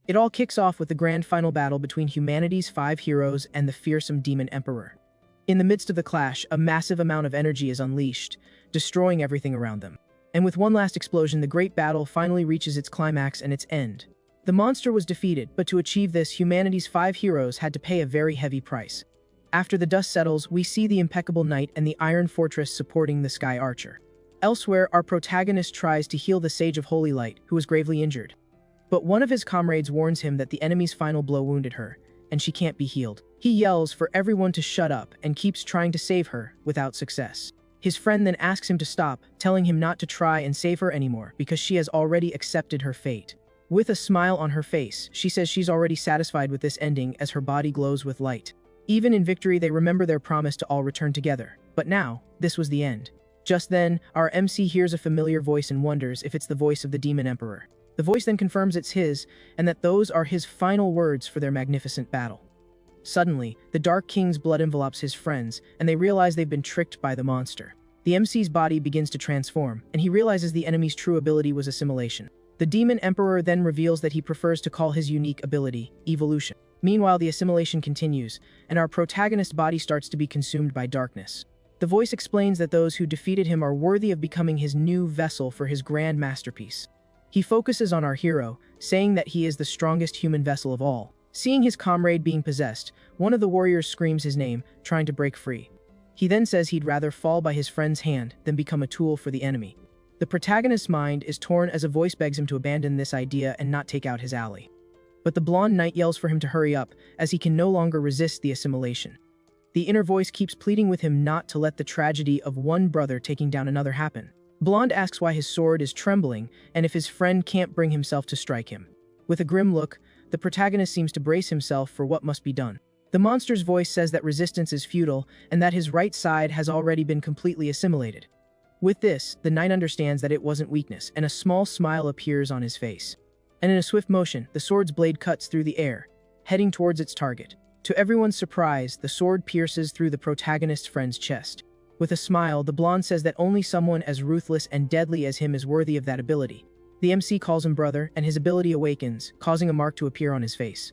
It all kicks off with the grand final battle between humanity's 5 heroes and the fearsome demon emperor. In the midst of the clash, a massive amount of energy is unleashed, destroying everything around them. And with one last explosion, the great battle finally reaches its climax and its end. The monster was defeated, but to achieve this, humanity's 5 heroes had to pay a very heavy price. After the dust settles, we see the impeccable knight and the iron fortress supporting the sky archer. Elsewhere, our protagonist tries to heal the Sage of Holy Light, who is gravely injured. But one of his comrades warns him that the enemy's final blow wounded her, and she can't be healed. He yells for everyone to shut up and keeps trying to save her, without success. His friend then asks him to stop, telling him not to try and save her anymore because she has already accepted her fate. With a smile on her face, she says she's already satisfied with this ending as her body glows with light. Even in victory, they remember their promise to all return together. But now, this was the end. Just then, our MC hears a familiar voice and wonders if it's the voice of the Demon Emperor. The voice then confirms it's his, and that those are his final words for their magnificent battle. Suddenly, the Dark King's blood envelops his friends, and they realize they've been tricked by the monster. The MC's body begins to transform, and he realizes the enemy's true ability was assimilation. The Demon Emperor then reveals that he prefers to call his unique ability evolution. Meanwhile, the assimilation continues, and our protagonist's body starts to be consumed by darkness. The voice explains that those who defeated him are worthy of becoming his new vessel for his grand masterpiece. He focuses on our hero, saying that he is the strongest human vessel of all. Seeing his comrade being possessed, one of the warriors screams his name, trying to break free. He then says he'd rather fall by his friend's hand than become a tool for the enemy. The protagonist's mind is torn as a voice begs him to abandon this idea and not take out his ally. But the blonde knight yells for him to hurry up, as he can no longer resist the assimilation. The inner voice keeps pleading with him not to let the tragedy of one brother taking down another happen. Blonde asks why his sword is trembling and if his friend can't bring himself to strike him. With a grim look, the protagonist seems to brace himself for what must be done. The monster's voice says that resistance is futile and that his right side has already been completely assimilated. With this, the knight understands that it wasn't weakness, and a small smile appears on his face. And in a swift motion, the sword's blade cuts through the air, heading towards its target. To everyone's surprise, the sword pierces through the protagonist's friend's chest. With a smile, the blonde says that only someone as ruthless and deadly as him is worthy of that ability. The MC calls him brother, and his ability awakens, causing a mark to appear on his face.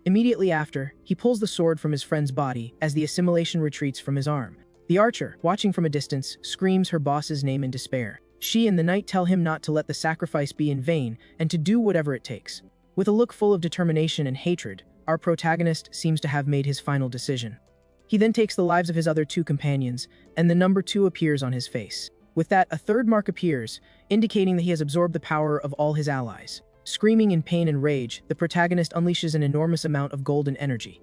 Immediately after, he pulls the sword from his friend's body as the assimilation retreats from his arm. The archer, watching from a distance, screams her boss's name in despair. She and the knight tell him not to let the sacrifice be in vain and to do whatever it takes. With a look full of determination and hatred, our protagonist seems to have made his final decision. He then takes the lives of his other 2 companions, and the number 2 appears on his face. With that, a third mark appears, indicating that he has absorbed the power of all his allies. Screaming in pain and rage, the protagonist unleashes an enormous amount of golden energy.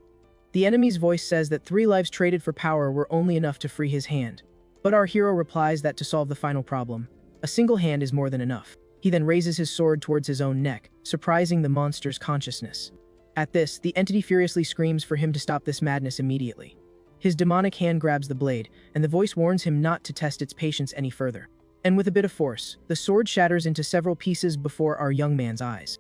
The enemy's voice says that 3 lives traded for power were only enough to free his hand. But our hero replies that to solve the final problem, a single hand is more than enough. He then raises his sword towards his own neck, surprising the monster's consciousness. At this, the entity furiously screams for him to stop this madness immediately. His demonic hand grabs the blade, and the voice warns him not to test its patience any further. And with a bit of force, the sword shatters into several pieces before our young man's eyes.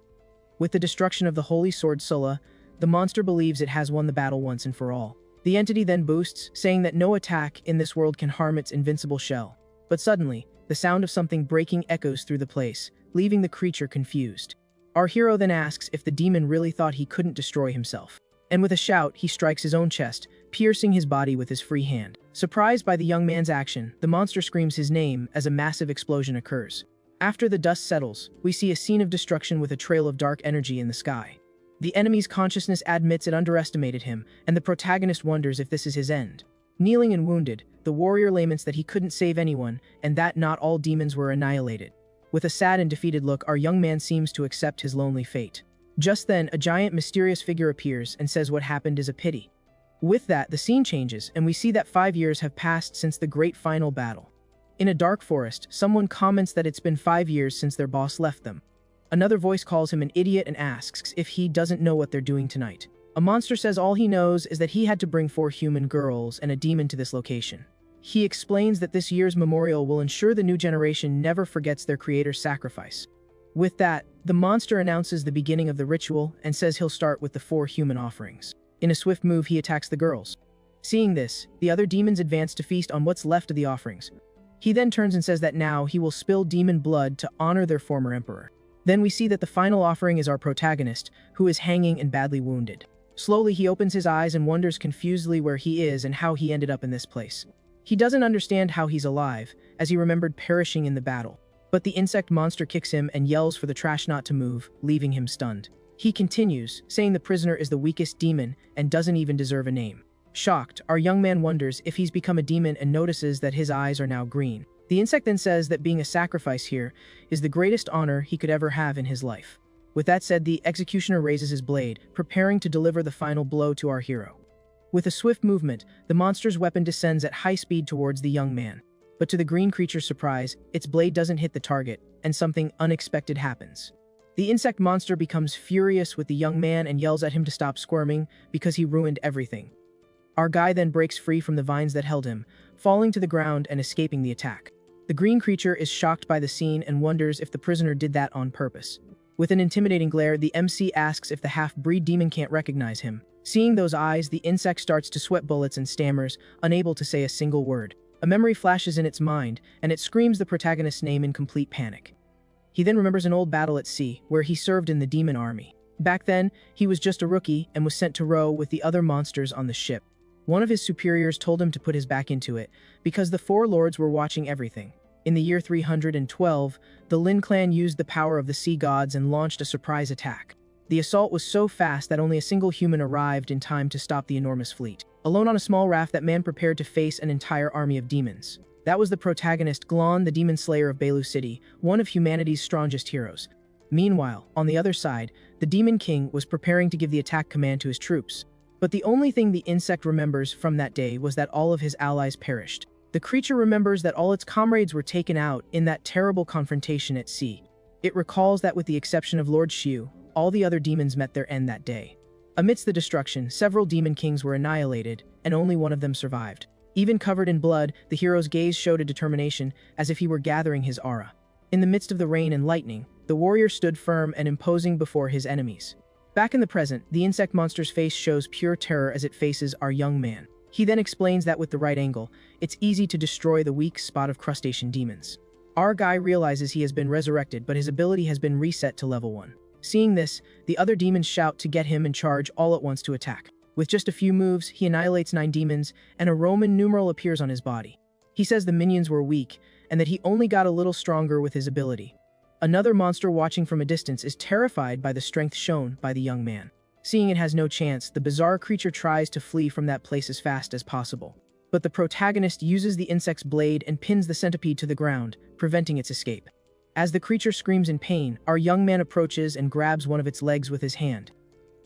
With the destruction of the holy sword Sulla, the monster believes it has won the battle once and for all. The entity then boosts, saying that no attack in this world can harm its invincible shell. But suddenly, the sound of something breaking echoes through the place, leaving the creature confused. Our hero then asks if the demon really thought he couldn't destroy himself. And with a shout, he strikes his own chest, piercing his body with his free hand. Surprised by the young man's action, the monster screams his name as a massive explosion occurs. After the dust settles, we see a scene of destruction with a trail of dark energy in the sky. The enemy's consciousness admits it underestimated him, and the protagonist wonders if this is his end. Kneeling and wounded, the warrior laments that he couldn't save anyone, and that not all demons were annihilated. With a sad and defeated look, our young man seems to accept his lonely fate. Just then, a giant mysterious figure appears and says what happened is a pity. With that, the scene changes, and we see that 5 years have passed since the great final battle. In a dark forest, someone comments that it's been 5 years since their boss left them. Another voice calls him an idiot and asks if he doesn't know what they're doing tonight. A monster says all he knows is that he had to bring 4 human girls and a demon to this location. He explains that this year's memorial will ensure the new generation never forgets their creator's sacrifice. With that, the monster announces the beginning of the ritual and says he'll start with the 4 human offerings. In a swift move, he attacks the girls. Seeing this, the other demons advance to feast on what's left of the offerings. He then turns and says that now he will spill demon blood to honor their former emperor. Then we see that the final offering is our protagonist, who is hanging and badly wounded. Slowly, he opens his eyes and wonders confusedly where he is and how he ended up in this place. He doesn't understand how he's alive, as he remembered perishing in the battle. But the insect monster kicks him and yells for the trash not to move, leaving him stunned. He continues, saying the prisoner is the weakest demon and doesn't even deserve a name. Shocked, our young man wonders if he's become a demon and notices that his eyes are now green. The insect then says that being a sacrifice here is the greatest honor he could ever have in his life. With that said, the executioner raises his blade, preparing to deliver the final blow to our hero. With a swift movement, the monster's weapon descends at high speed towards the young man. But to the green creature's surprise, its blade doesn't hit the target, and something unexpected happens. The insect monster becomes furious with the young man and yells at him to stop squirming because he ruined everything. Our guy then breaks free from the vines that held him, falling to the ground and escaping the attack. The green creature is shocked by the scene and wonders if the prisoner did that on purpose. With an intimidating glare, the MC asks if the half-breed demon can't recognize him. Seeing those eyes, the insect starts to sweat bullets and stammers, unable to say a single word. A memory flashes in its mind, and it screams the protagonist's name in complete panic. He then remembers an old battle at sea, where he served in the demon army. Back then, he was just a rookie and was sent to row with the other monsters on the ship. One of his superiors told him to put his back into it, because the four lords were watching everything. In the year 312, the Lin clan used the power of the sea gods and launched a surprise attack. The assault was so fast that only a single human arrived in time to stop the enormous fleet. Alone on a small raft, that man prepared to face an entire army of demons. That was the protagonist, Glon, the demon slayer of Belu City, one of humanity's strongest heroes. Meanwhile, on the other side, the demon king was preparing to give the attack command to his troops. But the only thing the insect remembers from that day was that all of his allies perished. The creature remembers that all its comrades were taken out in that terrible confrontation at sea. It recalls that with the exception of Lord Xiu, all the other demons met their end that day. Amidst the destruction, several demon kings were annihilated, and only one of them survived. Even covered in blood, the hero's gaze showed a determination, as if he were gathering his aura. In the midst of the rain and lightning, the warrior stood firm and imposing before his enemies. Back in the present, the insect monster's face shows pure terror as it faces our young man. He then explains that with the right angle, it's easy to destroy the weak spot of crustacean demons. Our guy realizes he has been resurrected, but his ability has been reset to level 1. Seeing this, the other demons shout to get him and charge all at once to attack. With just a few moves, he annihilates 9 demons, and a Roman numeral appears on his body. He says the minions were weak, and that he only got a little stronger with his ability. Another monster watching from a distance is terrified by the strength shown by the young man. Seeing it has no chance, the bizarre creature tries to flee from that place as fast as possible. But the protagonist uses the insect's blade and pins the centipede to the ground, preventing its escape. As the creature screams in pain, our young man approaches and grabs one of its legs with his hand.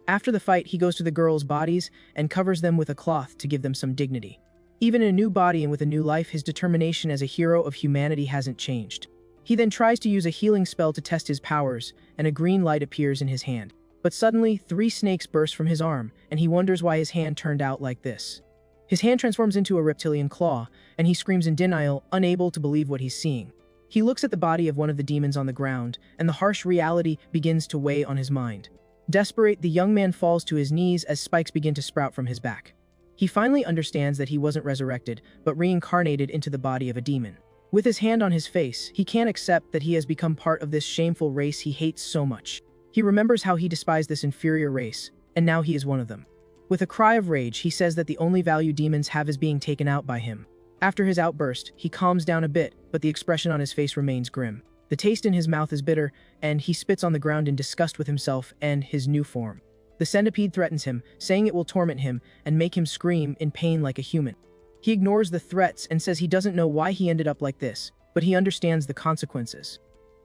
After the fight, he goes to the girls' bodies and covers them with a cloth to give them some dignity. Even in a new body and with a new life, his determination as a hero of humanity hasn't changed. He then tries to use a healing spell to test his powers, and a green light appears in his hand. But suddenly, 3 snakes burst from his arm, and he wonders why his hand turned out like this. His hand transforms into a reptilian claw, and he screams in denial, unable to believe what he's seeing. He looks at the body of one of the demons on the ground, and the harsh reality begins to weigh on his mind. Desperate, the young man falls to his knees as spikes begin to sprout from his back. He finally understands that he wasn't resurrected, but reincarnated into the body of a demon. With his hand on his face, he can't accept that he has become part of this shameful race he hates so much. He remembers how he despised this inferior race, and now he is one of them. With a cry of rage, he says that the only value demons have is being taken out by him. After his outburst, he calms down a bit, but the expression on his face remains grim. The taste in his mouth is bitter, and he spits on the ground in disgust with himself and his new form. The centipede threatens him, saying it will torment him and make him scream in pain like a human. He ignores the threats and says he doesn't know why he ended up like this, but he understands the consequences.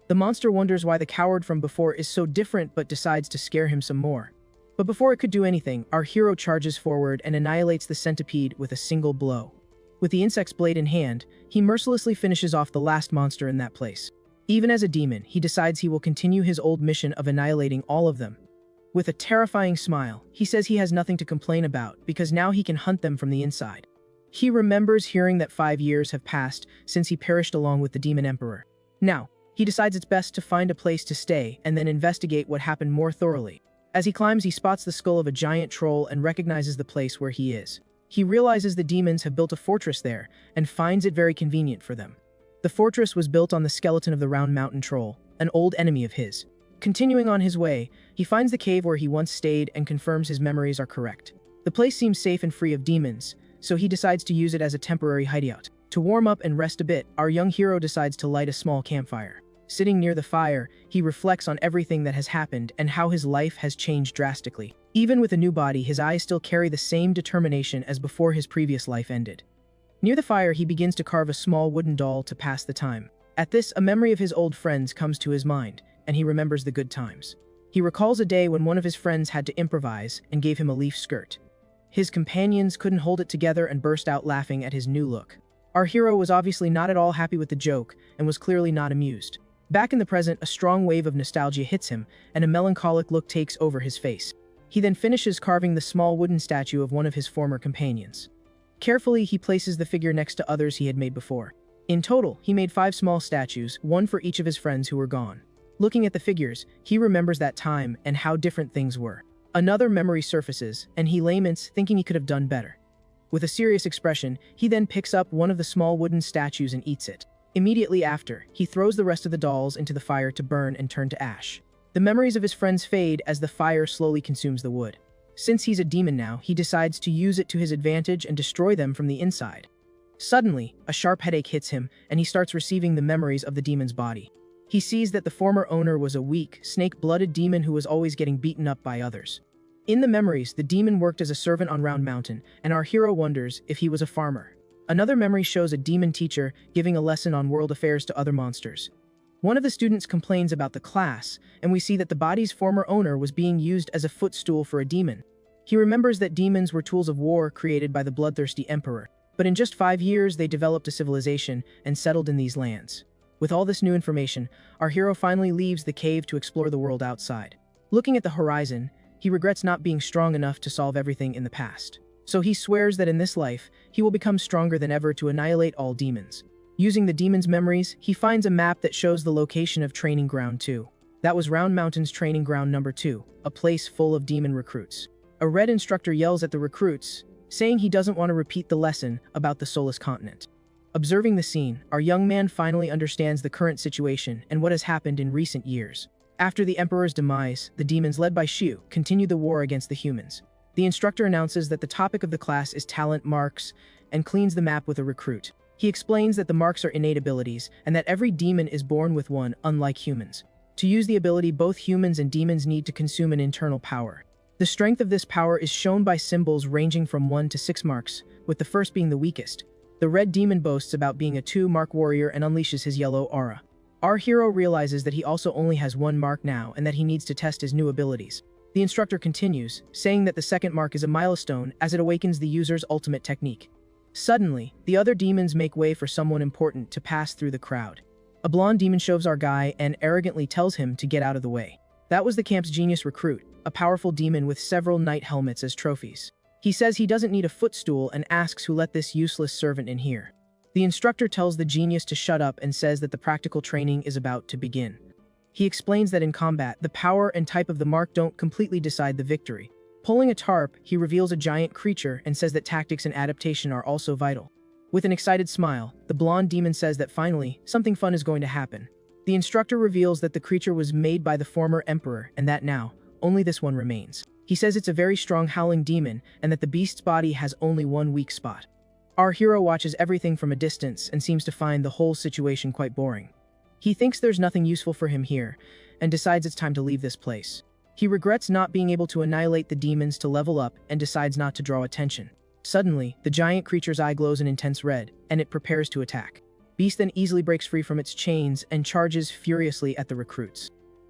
The monster wonders why the coward from before is so different but decides to scare him some more. But before it could do anything, our hero charges forward and annihilates the centipede with a single blow. With the insect's blade in hand, he mercilessly finishes off the last monster in that place. Even as a demon, he decides he will continue his old mission of annihilating all of them. With a terrifying smile, he says he has nothing to complain about because now he can hunt them from the inside. He remembers hearing that 5 years have passed since he perished along with the demon emperor. Now, he decides it's best to find a place to stay and then investigate what happened more thoroughly. As he climbs, he spots the skull of a giant troll and recognizes the place where he is. He realizes the demons have built a fortress there and finds it very convenient for them. The fortress was built on the skeleton of the Round Mountain Troll, an old enemy of his. Continuing on his way, he finds the cave where he once stayed and confirms his memories are correct. The place seems safe and free of demons, so he decides to use it as a temporary hideout. To warm up and rest a bit, our young hero decides to light a small campfire. Sitting near the fire, he reflects on everything that has happened and how his life has changed drastically. Even with a new body, his eyes still carry the same determination as before his previous life ended. Near the fire, he begins to carve a small wooden doll to pass the time. At this, a memory of his old friends comes to his mind, and he remembers the good times. He recalls a day when one of his friends had to improvise and gave him a leaf skirt. His companions couldn't hold it together and burst out laughing at his new look. Our hero was obviously not at all happy with the joke and was clearly not amused. Back in the present, a strong wave of nostalgia hits him, and a melancholic look takes over his face. He then finishes carving the small wooden statue of one of his former companions. Carefully, he places the figure next to others he had made before. In total, he made 5 small statues, one for each of his friends who were gone. Looking at the figures, he remembers that time and how different things were. Another memory surfaces, and he laments, thinking he could have done better. With a serious expression, he then picks up one of the small wooden statues and eats it. Immediately after, he throws the rest of the dolls into the fire to burn and turn to ash. The memories of his friends fade as the fire slowly consumes the wood. Since he's a demon now, he decides to use it to his advantage and destroy them from the inside. Suddenly, a sharp headache hits him, and he starts receiving the memories of the demon's body. He sees that the former owner was a weak, snake-blooded demon who was always getting beaten up by others. In the memories, the demon worked as a servant on Round Mountain, and our hero wonders if he was a farmer. Another memory shows a demon teacher giving a lesson on world affairs to other monsters. One of the students complains about the class, and we see that the body's former owner was being used as a footstool for a demon. He remembers that demons were tools of war created by the bloodthirsty emperor, but in just 5 years they developed a civilization and settled in these lands. With all this new information, our hero finally leaves the cave to explore the world outside. Looking at the horizon, he regrets not being strong enough to solve everything in the past. So he swears that in this life, he will become stronger than ever to annihilate all demons. Using the demon's memories, he finds a map that shows the location of Training Ground 2. That was Round Mountain's Training Ground number 2, a place full of demon recruits. A red instructor yells at the recruits, saying he doesn't want to repeat the lesson about the soulless continent. Observing the scene, our young man finally understands the current situation and what has happened in recent years. After the Emperor's demise, the demons led by Xiu continue the war against the humans. The instructor announces that the topic of the class is talent marks and cleans the map with a recruit. He explains that the marks are innate abilities and that every demon is born with one, unlike humans. To use the ability, both humans and demons need to consume an internal power. The strength of this power is shown by symbols ranging from 1 to 6 marks, with the first being the weakest. The red demon boasts about being a 2-mark warrior and unleashes his yellow aura. Our hero realizes that he also only has 1 mark now and that he needs to test his new abilities. The instructor continues, saying that the second mark is a milestone as it awakens the user's ultimate technique. Suddenly, the other demons make way for someone important to pass through the crowd. A blonde demon shoves our guy and arrogantly tells him to get out of the way. That was the camp's genius recruit, a powerful demon with several knight helmets as trophies. He says he doesn't need a footstool and asks who let this useless servant in here. The instructor tells the genius to shut up and says that the practical training is about to begin. He explains that in combat, the power and type of the mark don't completely decide the victory. Pulling a tarp, he reveals a giant creature and says that tactics and adaptation are also vital. With an excited smile, the blonde demon says that finally, something fun is going to happen. The instructor reveals that the creature was made by the former emperor and that now, only this one remains. He says it's a very strong howling demon and that the beast's body has only one weak spot. Our hero watches everything from a distance and seems to find the whole situation quite boring. He thinks there's nothing useful for him here and decides it's time to leave this place. He regrets not being able to annihilate the demons to level up and decides not to draw attention. Suddenly, the giant creature's eye glows an intense red, and it prepares to attack. Beast then easily breaks free from its chains and charges furiously at the recruits.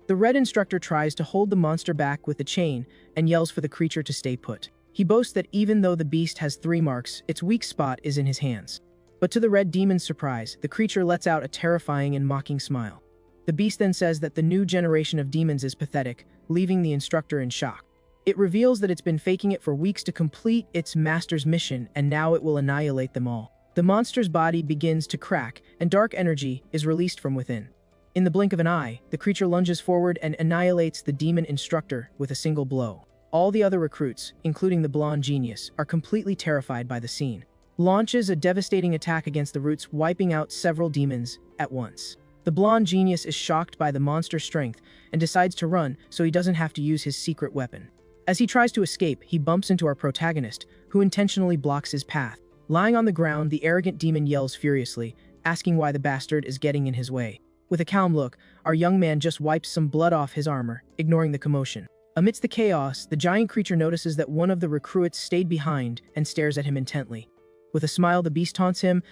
The red instructor tries to hold the monster back with the chain and yells for the creature to stay put. He boasts that even though the beast has 3 marks, its weak spot is in his hands. But to the red demon's surprise, the creature lets out a terrifying and mocking smile. The beast then says that the new generation of demons is pathetic, leaving the instructor in shock. It reveals that it's been faking it for weeks to complete its master's mission, and now it will annihilate them all. The monster's body begins to crack, and dark energy is released from within. In the blink of an eye, the creature lunges forward and annihilates the demon instructor with a single blow. All the other recruits, including the blonde genius, are completely terrified by the scene. Launches a devastating attack against the roots, wiping out several demons at once. The blonde genius is shocked by the monster's strength and decides to run so he doesn't have to use his secret weapon. As he tries to escape, he bumps into our protagonist, who intentionally blocks his path. Lying on the ground, the arrogant demon yells furiously, asking why the bastard is getting in his way. With a calm look, our young man just wipes some blood off his armor, ignoring the commotion. Amidst the chaos, the giant creature notices that one of the recruits stayed behind and stares at him intently. With a smile, the beast taunts him,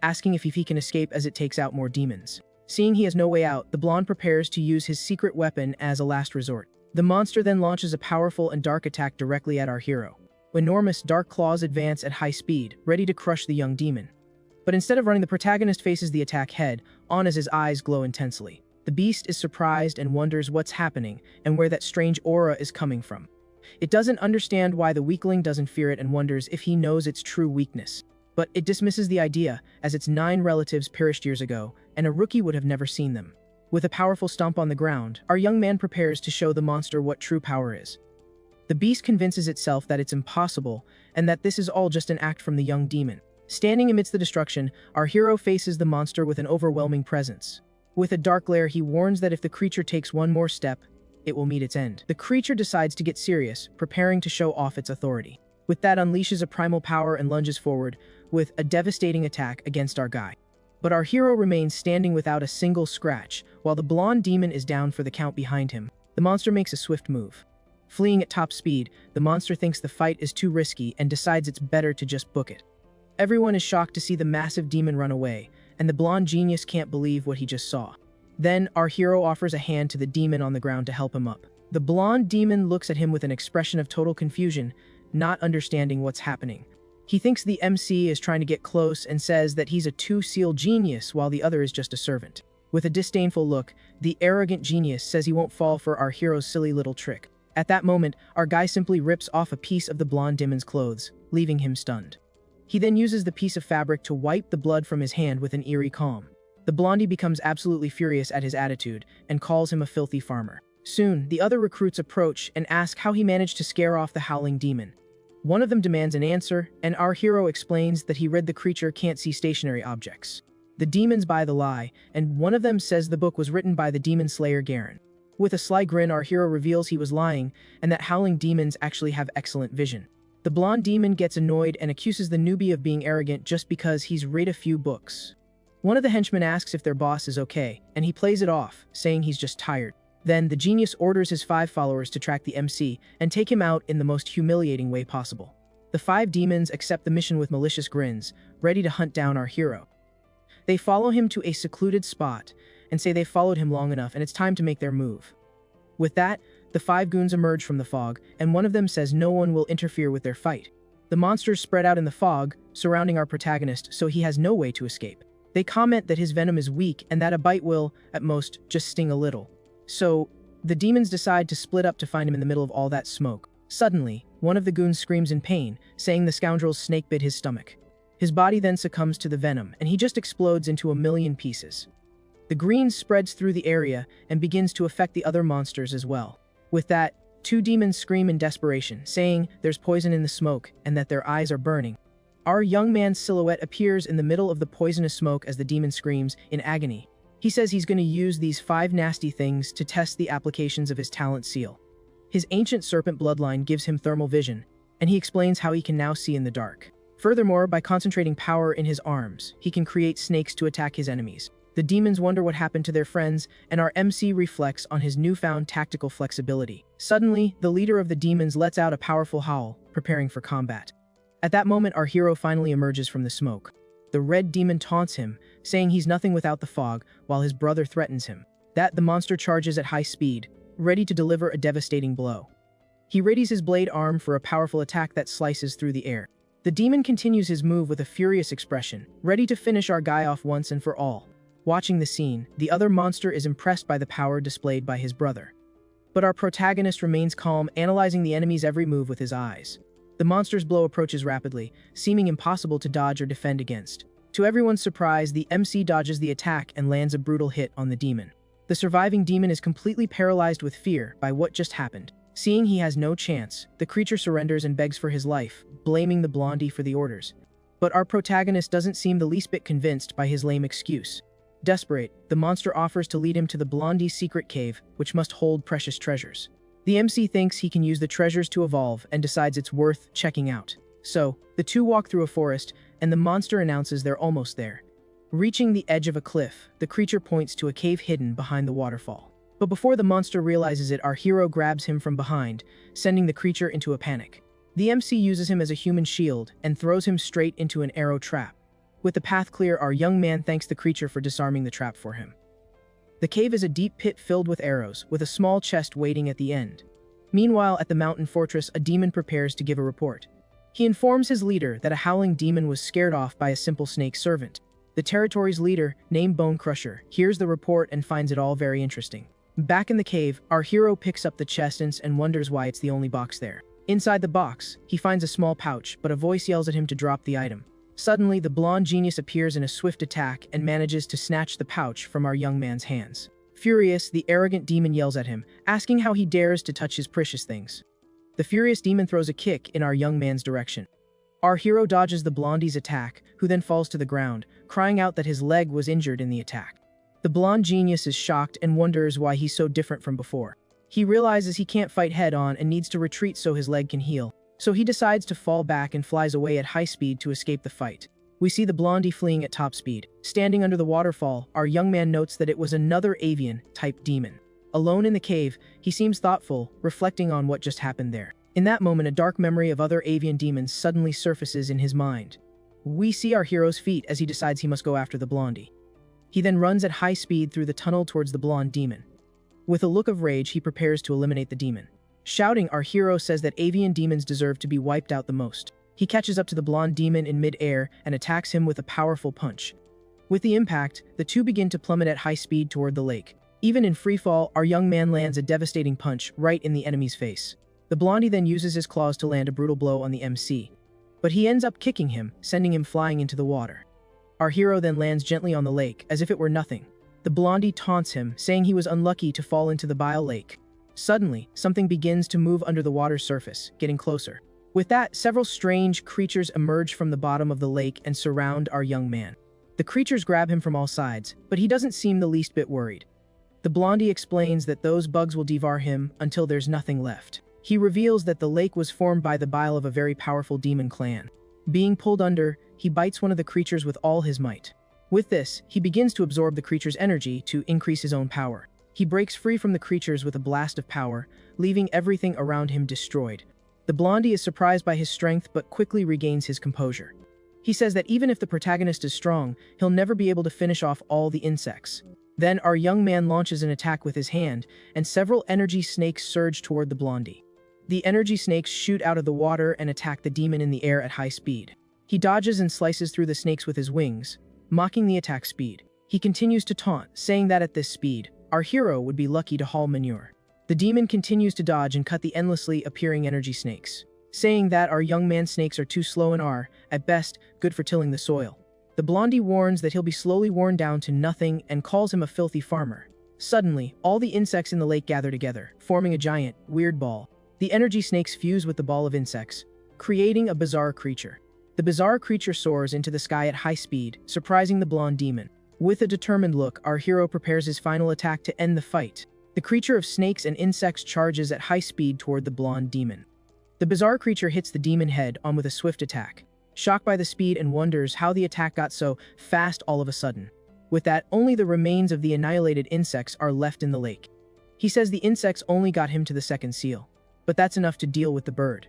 asking if he can escape as it takes out more demons. Seeing he has no way out, the blonde prepares to use his secret weapon as a last resort. The monster then launches a powerful and dark attack directly at our hero. Enormous dark claws advance at high speed, ready to crush the young demon. But instead of running, the protagonist faces the attack head-on as his eyes glow intensely. The beast is surprised and wonders what's happening and where that strange aura is coming from. It doesn't understand why the weakling doesn't fear it and wonders if he knows its true weakness. But it dismisses the idea, as its 9 relatives perished years ago, and a rookie would have never seen them. With a powerful stomp on the ground, our young man prepares to show the monster what true power is. The beast convinces itself that it's impossible, and that this is all just an act from the young demon. Standing amidst the destruction, our hero faces the monster with an overwhelming presence. With a dark glare, he warns that if the creature takes one more step, it will meet its end. The creature decides to get serious, preparing to show off its authority. With that, unleashes a primal power and lunges forward with a devastating attack against our guy. But our hero remains standing without a single scratch, while the blonde demon is down for the count behind him. The monster makes a swift move. Fleeing at top speed, the monster thinks the fight is too risky and decides it's better to just book it. Everyone is shocked to see the massive demon run away, and the blonde genius can't believe what he just saw. Then, our hero offers a hand to the demon on the ground to help him up. The blonde demon looks at him with an expression of total confusion, not understanding what's happening. He thinks the MC is trying to get close and says that he's a two-seal genius while the other is just a servant. With a disdainful look, the arrogant genius says he won't fall for our hero's silly little trick. At that moment, our guy simply rips off a piece of the blonde demon's clothes, leaving him stunned. He then uses the piece of fabric to wipe the blood from his hand with an eerie calm. The blondie becomes absolutely furious at his attitude and calls him a filthy farmer. Soon, the other recruits approach and ask how he managed to scare off the howling demon. One of them demands an answer, and our hero explains that he read the creature can't see stationary objects. The demons buy the lie, and one of them says the book was written by the demon slayer Garen. With a sly grin, our hero reveals he was lying, and that howling demons actually have excellent vision. The blonde demon gets annoyed and accuses the newbie of being arrogant just because he's read a few books. One of the henchmen asks if their boss is okay, and he plays it off, saying he's just tired. Then, the genius orders his 5 followers to track the MC and take him out in the most humiliating way possible. The 5 demons accept the mission with malicious grins, ready to hunt down our hero. They follow him to a secluded spot and say they've followed him long enough and it's time to make their move. With that, the 5 goons emerge from the fog, and one of them says no one will interfere with their fight. The monsters spread out in the fog, surrounding our protagonist, so he has no way to escape. They comment that his venom is weak and that a bite will, at most, just sting a little. So, the demons decide to split up to find him in the middle of all that smoke. Suddenly, one of the goons screams in pain, saying the scoundrel's snake bit his stomach. His body then succumbs to the venom, and he just explodes into a million pieces. The green spreads through the area and begins to affect the other monsters as well. With that, 2 demons scream in desperation, saying there's poison in the smoke and that their eyes are burning. Our young man's silhouette appears in the middle of the poisonous smoke as the demon screams in agony. He says he's going to use these 5 nasty things to test the applications of his talent seal. His ancient serpent bloodline gives him thermal vision, and he explains how he can now see in the dark. Furthermore, by concentrating power in his arms, he can create snakes to attack his enemies. The demons wonder what happened to their friends, and our MC reflects on his newfound tactical flexibility. Suddenly, the leader of the demons lets out a powerful howl, preparing for combat. At that moment, our hero finally emerges from the smoke. The red demon taunts him, saying he's nothing without the fog, while his brother threatens him. The monster charges at high speed, ready to deliver a devastating blow. He readies his blade arm for a powerful attack that slices through the air. The demon continues his move with a furious expression, ready to finish our guy off once and for all. Watching the scene, the other monster is impressed by the power displayed by his brother. But our protagonist remains calm, analyzing the enemy's every move with his eyes. The monster's blow approaches rapidly, seeming impossible to dodge or defend against. To everyone's surprise, the MC dodges the attack and lands a brutal hit on the demon. The surviving demon is completely paralyzed with fear by what just happened. Seeing he has no chance, the creature surrenders and begs for his life, blaming the blondie for the orders. But our protagonist doesn't seem the least bit convinced by his lame excuse. Desperate, the monster offers to lead him to the blondie's secret cave, which must hold precious treasures. The MC thinks he can use the treasures to evolve and decides it's worth checking out. So, the two walk through a forest, and the monster announces they're almost there. Reaching the edge of a cliff, the creature points to a cave hidden behind the waterfall. But before the monster realizes it, our hero grabs him from behind, sending the creature into a panic. The MC uses him as a human shield and throws him straight into an arrow trap. With the path clear, our young man thanks the creature for disarming the trap for him. The cave is a deep pit filled with arrows, with a small chest waiting at the end. Meanwhile, at the mountain fortress, a demon prepares to give a report. He informs his leader that a howling demon was scared off by a simple snake servant. The territory's leader, named Bone Crusher, hears the report and finds it all very interesting. Back in the cave, our hero picks up the chest and wonders why it's the only box there. Inside the box, he finds a small pouch, but a voice yells at him to drop the item. Suddenly, the blonde genius appears in a swift attack and manages to snatch the pouch from our young man's hands. Furious, the arrogant demon yells at him, asking how he dares to touch his precious things. The furious demon throws a kick in our young man's direction. Our hero dodges the blondie's attack, who then falls to the ground, crying out that his leg was injured in the attack. The blonde genius is shocked and wonders why he's so different from before. He realizes he can't fight head-on and needs to retreat so his leg can heal, so he decides to fall back and flies away at high speed to escape the fight. We see the blondie fleeing at top speed. Standing under the waterfall, our young man notes that it was another avian-type demon. Alone in the cave, he seems thoughtful, reflecting on what just happened there. In that moment, a dark memory of other avian demons suddenly surfaces in his mind. We see our hero's feet as he decides he must go after the blondie. He then runs at high speed through the tunnel towards the blonde demon. With a look of rage, he prepares to eliminate the demon. Shouting, our hero says that avian demons deserve to be wiped out the most. He catches up to the blonde demon in mid-air and attacks him with a powerful punch. With the impact, the two begin to plummet at high speed toward the lake. Even in freefall, our young man lands a devastating punch right in the enemy's face. The blondie then uses his claws to land a brutal blow on the MC. But he ends up kicking him, sending him flying into the water. Our hero then lands gently on the lake, as if it were nothing. The blondie taunts him, saying he was unlucky to fall into the bile lake. Suddenly, something begins to move under the water's surface, getting closer. With that, several strange creatures emerge from the bottom of the lake and surround our young man. The creatures grab him from all sides, but he doesn't seem the least bit worried. The blondie explains that those bugs will devour him until there's nothing left. He reveals that the lake was formed by the bile of a very powerful demon clan. Being pulled under, he bites one of the creatures with all his might. With this, he begins to absorb the creature's energy to increase his own power. He breaks free from the creatures with a blast of power, leaving everything around him destroyed. The blondie is surprised by his strength but quickly regains his composure. He says that even if the protagonist is strong, he'll never be able to finish off all the insects. Then our young man launches an attack with his hand, and several energy snakes surge toward the blondie. The energy snakes shoot out of the water and attack the demon in the air at high speed. He dodges and slices through the snakes with his wings, mocking the attack speed. He continues to taunt, saying that at this speed, our hero would be lucky to haul manure. The demon continues to dodge and cut the endlessly appearing energy snakes, saying that our young man's snakes are too slow and are, at best, good for tilling the soil. The blondie warns that he'll be slowly worn down to nothing and calls him a filthy farmer. Suddenly, all the insects in the lake gather together, forming a giant, weird ball. The energy snakes fuse with the ball of insects, creating a bizarre creature. The bizarre creature soars into the sky at high speed, surprising the blonde demon. With a determined look, our hero prepares his final attack to end the fight. The creature of snakes and insects charges at high speed toward the blonde demon. The bizarre creature hits the demon head on with a swift attack, shocked by the speed and wonders how the attack got so fast all of a sudden. With that, only the remains of the annihilated insects are left in the lake. He says the insects only got him to the second seal, but that's enough to deal with the bird.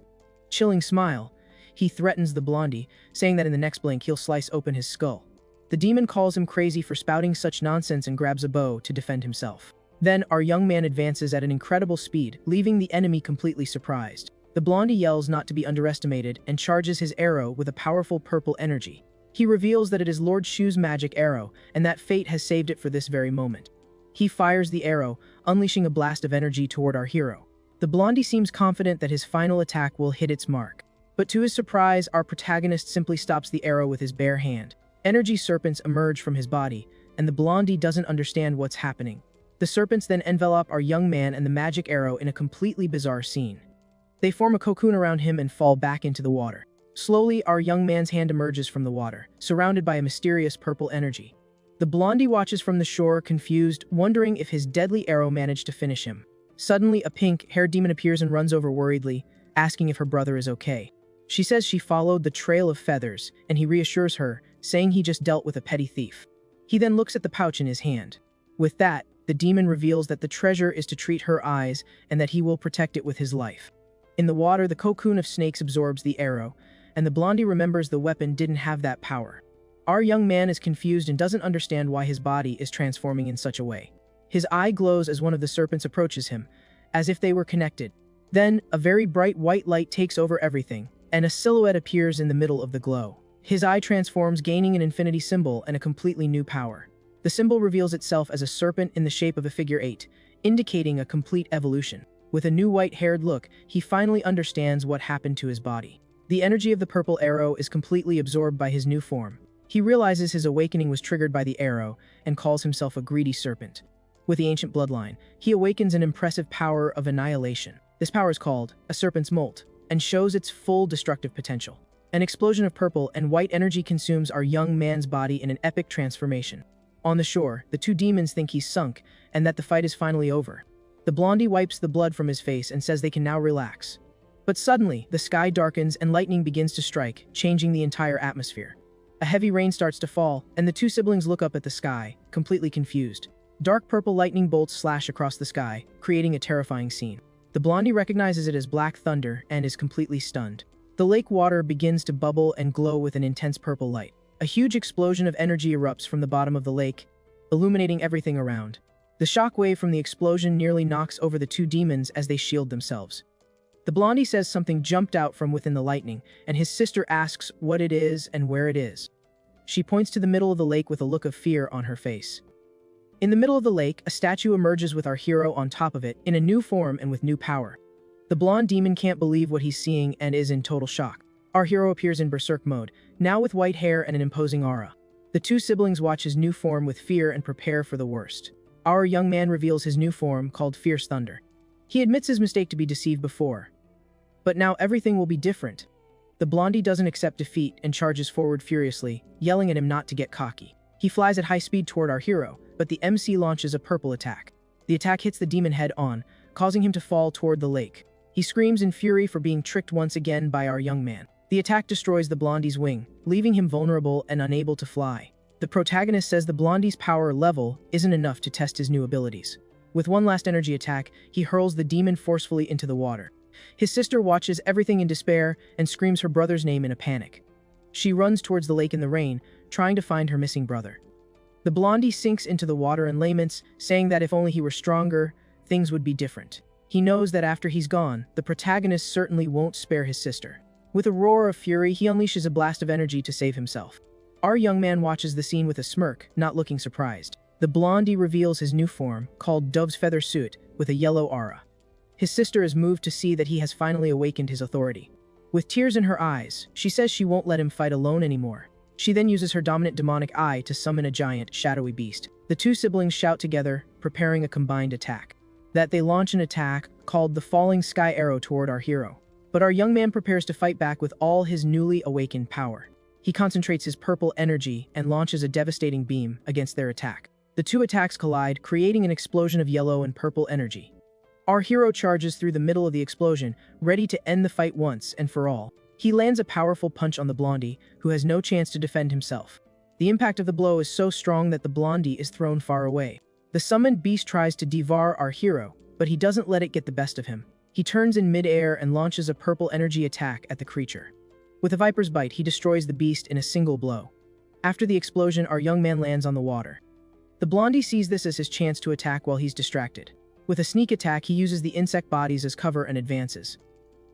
Chilling smile, he threatens the blondie, saying that in the next blink he'll slice open his skull. The demon calls him crazy for spouting such nonsense and grabs a bow to defend himself. Then our young man advances at an incredible speed, leaving the enemy completely surprised. The blondie yells not to be underestimated and charges his arrow with a powerful purple energy. He reveals that it is Lord Shu's magic arrow, and that fate has saved it for this very moment. He fires the arrow, unleashing a blast of energy toward our hero. The blondie seems confident that his final attack will hit its mark. But to his surprise, our protagonist simply stops the arrow with his bare hand. Energy serpents emerge from his body, and the blondie doesn't understand what's happening. The serpents then envelop our young man and the magic arrow in a completely bizarre scene. They form a cocoon around him and fall back into the water. Slowly, our young man's hand emerges from the water, surrounded by a mysterious purple energy. The The blondie watches from the shore, confused, wondering if his deadly arrow managed to finish him. Suddenly, a pink-haired demon appears and runs over worriedly, asking if her brother is okay. She says she followed the trail of feathers, and he reassures her, saying he just dealt with a petty thief. He then looks at the pouch in his hand. With that, the demon reveals that the treasure is to treat her eyes and that he will protect it with his life. In the water, the cocoon of snakes absorbs the arrow, and the blondie remembers the weapon didn't have that power. Our young man is confused and doesn't understand why his body is transforming in such a way. His eye glows as one of the serpents approaches him, as if they were connected. Then, a very bright white light takes over everything, and a silhouette appears in the middle of the glow. His eye transforms, gaining an infinity symbol and a completely new power. The symbol reveals itself as a serpent in the shape of a figure 8, indicating a complete evolution. With a new white-haired look, he finally understands what happened to his body. The energy of the purple arrow is completely absorbed by his new form. He realizes his awakening was triggered by the arrow and calls himself a greedy serpent. With the ancient bloodline, he awakens an impressive power of annihilation. This power is called a serpent's molt and shows its full destructive potential. An explosion of purple and white energy consumes our young man's body in an epic transformation. On the shore, the two demons think he's sunk and that the fight is finally over. The blondie wipes the blood from his face and says they can now relax. But suddenly, the sky darkens and lightning begins to strike, changing the entire atmosphere. A heavy rain starts to fall, and the two siblings look up at the sky, completely confused. Dark purple lightning bolts slash across the sky, creating a terrifying scene. The blondie recognizes it as black thunder and is completely stunned. The lake water begins to bubble and glow with an intense purple light. A huge explosion of energy erupts from the bottom of the lake, illuminating everything around. The shockwave from the explosion nearly knocks over the two demons as they shield themselves. The blondie says something jumped out from within the lightning, and his sister asks what it is and where it is. She points to the middle of the lake with a look of fear on her face. In the middle of the lake, a statue emerges with our hero on top of it, in a new form and with new power. The blonde demon can't believe what he's seeing and is in total shock. Our hero appears in berserk mode, now with white hair and an imposing aura. The two siblings watch his new form with fear and prepare for the worst. Our young man reveals his new form, called Fierce Thunder. He admits his mistake to be deceived before. But now everything will be different. The blondie doesn't accept defeat and charges forward furiously, yelling at him not to get cocky. He flies at high speed toward our hero, but the MC launches a purple attack. The attack hits the demon head on, causing him to fall toward the lake. He screams in fury for being tricked once again by our young man. The attack destroys the blondie's wing, leaving him vulnerable and unable to fly. The protagonist says the blondie's power level isn't enough to test his new abilities. With one last energy attack, he hurls the demon forcefully into the water. His sister watches everything in despair and screams her brother's name in a panic. She runs towards the lake in the rain, trying to find her missing brother. The blondie sinks into the water and laments, saying that if only he were stronger, things would be different. He knows that after he's gone, the protagonist certainly won't spare his sister. With a roar of fury, he unleashes a blast of energy to save himself. Our young man watches the scene with a smirk, not looking surprised. The blondie reveals his new form, called Dove's Feather Suit, with a yellow aura. His sister is moved to see that he has finally awakened his authority. With tears in her eyes, she says she won't let him fight alone anymore. She then uses her dominant demonic eye to summon a giant, shadowy beast. The two siblings shout together, preparing a combined attack. That they launch an attack, called the Falling Sky Arrow, toward our hero. But our young man prepares to fight back with all his newly awakened power. He concentrates his purple energy and launches a devastating beam against their attack. The two attacks collide, creating an explosion of yellow and purple energy. Our hero charges through the middle of the explosion, ready to end the fight once and for all. He lands a powerful punch on the blondie, who has no chance to defend himself. The impact of the blow is so strong that the blondie is thrown far away. The summoned beast tries to devour our hero, but he doesn't let it get the best of him. He turns in mid-air and launches a purple energy attack at the creature. With a viper's bite, he destroys the beast in a single blow. After the explosion, our young man lands on the water. The blondie sees this as his chance to attack while he's distracted. With a sneak attack, he uses the insect bodies as cover and advances.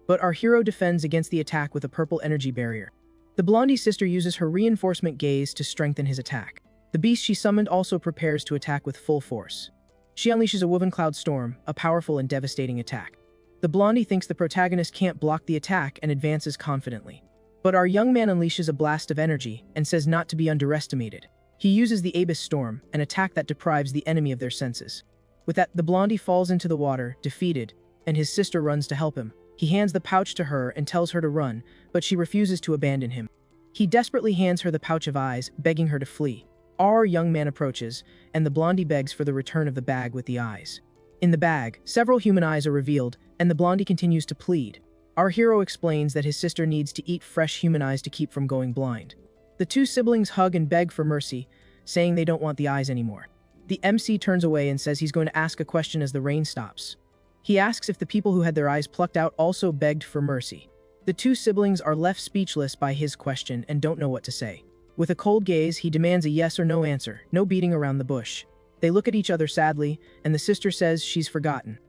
But our hero defends against the attack with a purple energy barrier. The blondie's sister uses her reinforcement gaze to strengthen his attack. The beast she summoned also prepares to attack with full force. She unleashes a woven cloud storm, a powerful and devastating attack. The blondie thinks the protagonist can't block the attack and advances confidently. But our young man unleashes a blast of energy and says not to be underestimated. He uses the Abyss Storm, an attack that deprives the enemy of their senses. With that, the blondie falls into the water, defeated, and his sister runs to help him. He hands the pouch to her and tells her to run, but she refuses to abandon him. He desperately hands her the pouch of eyes, begging her to flee. Our young man approaches, and the blondie begs for the return of the bag with the eyes. In the bag, several human eyes are revealed, and the blondie continues to plead. Our hero explains that his sister needs to eat fresh human eyes to keep from going blind. The two siblings hug and beg for mercy, saying they don't want the eyes anymore. The MC turns away and says he's going to ask a question as the rain stops. He asks if the people who had their eyes plucked out also begged for mercy. The two siblings are left speechless by his question and don't know what to say. With a cold gaze, he demands a yes or no answer, no beating around the bush. They look at each other sadly, and the sister says she's forgotten.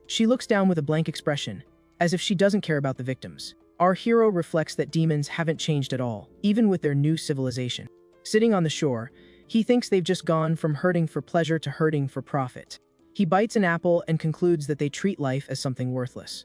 She looks down with a blank expression, as if she doesn't care about the victims. Our hero reflects that demons haven't changed at all, even with their new civilization. Sitting on the shore, he thinks they've just gone from hurting for pleasure to hurting for profit. He bites an apple and concludes that they treat life as something worthless.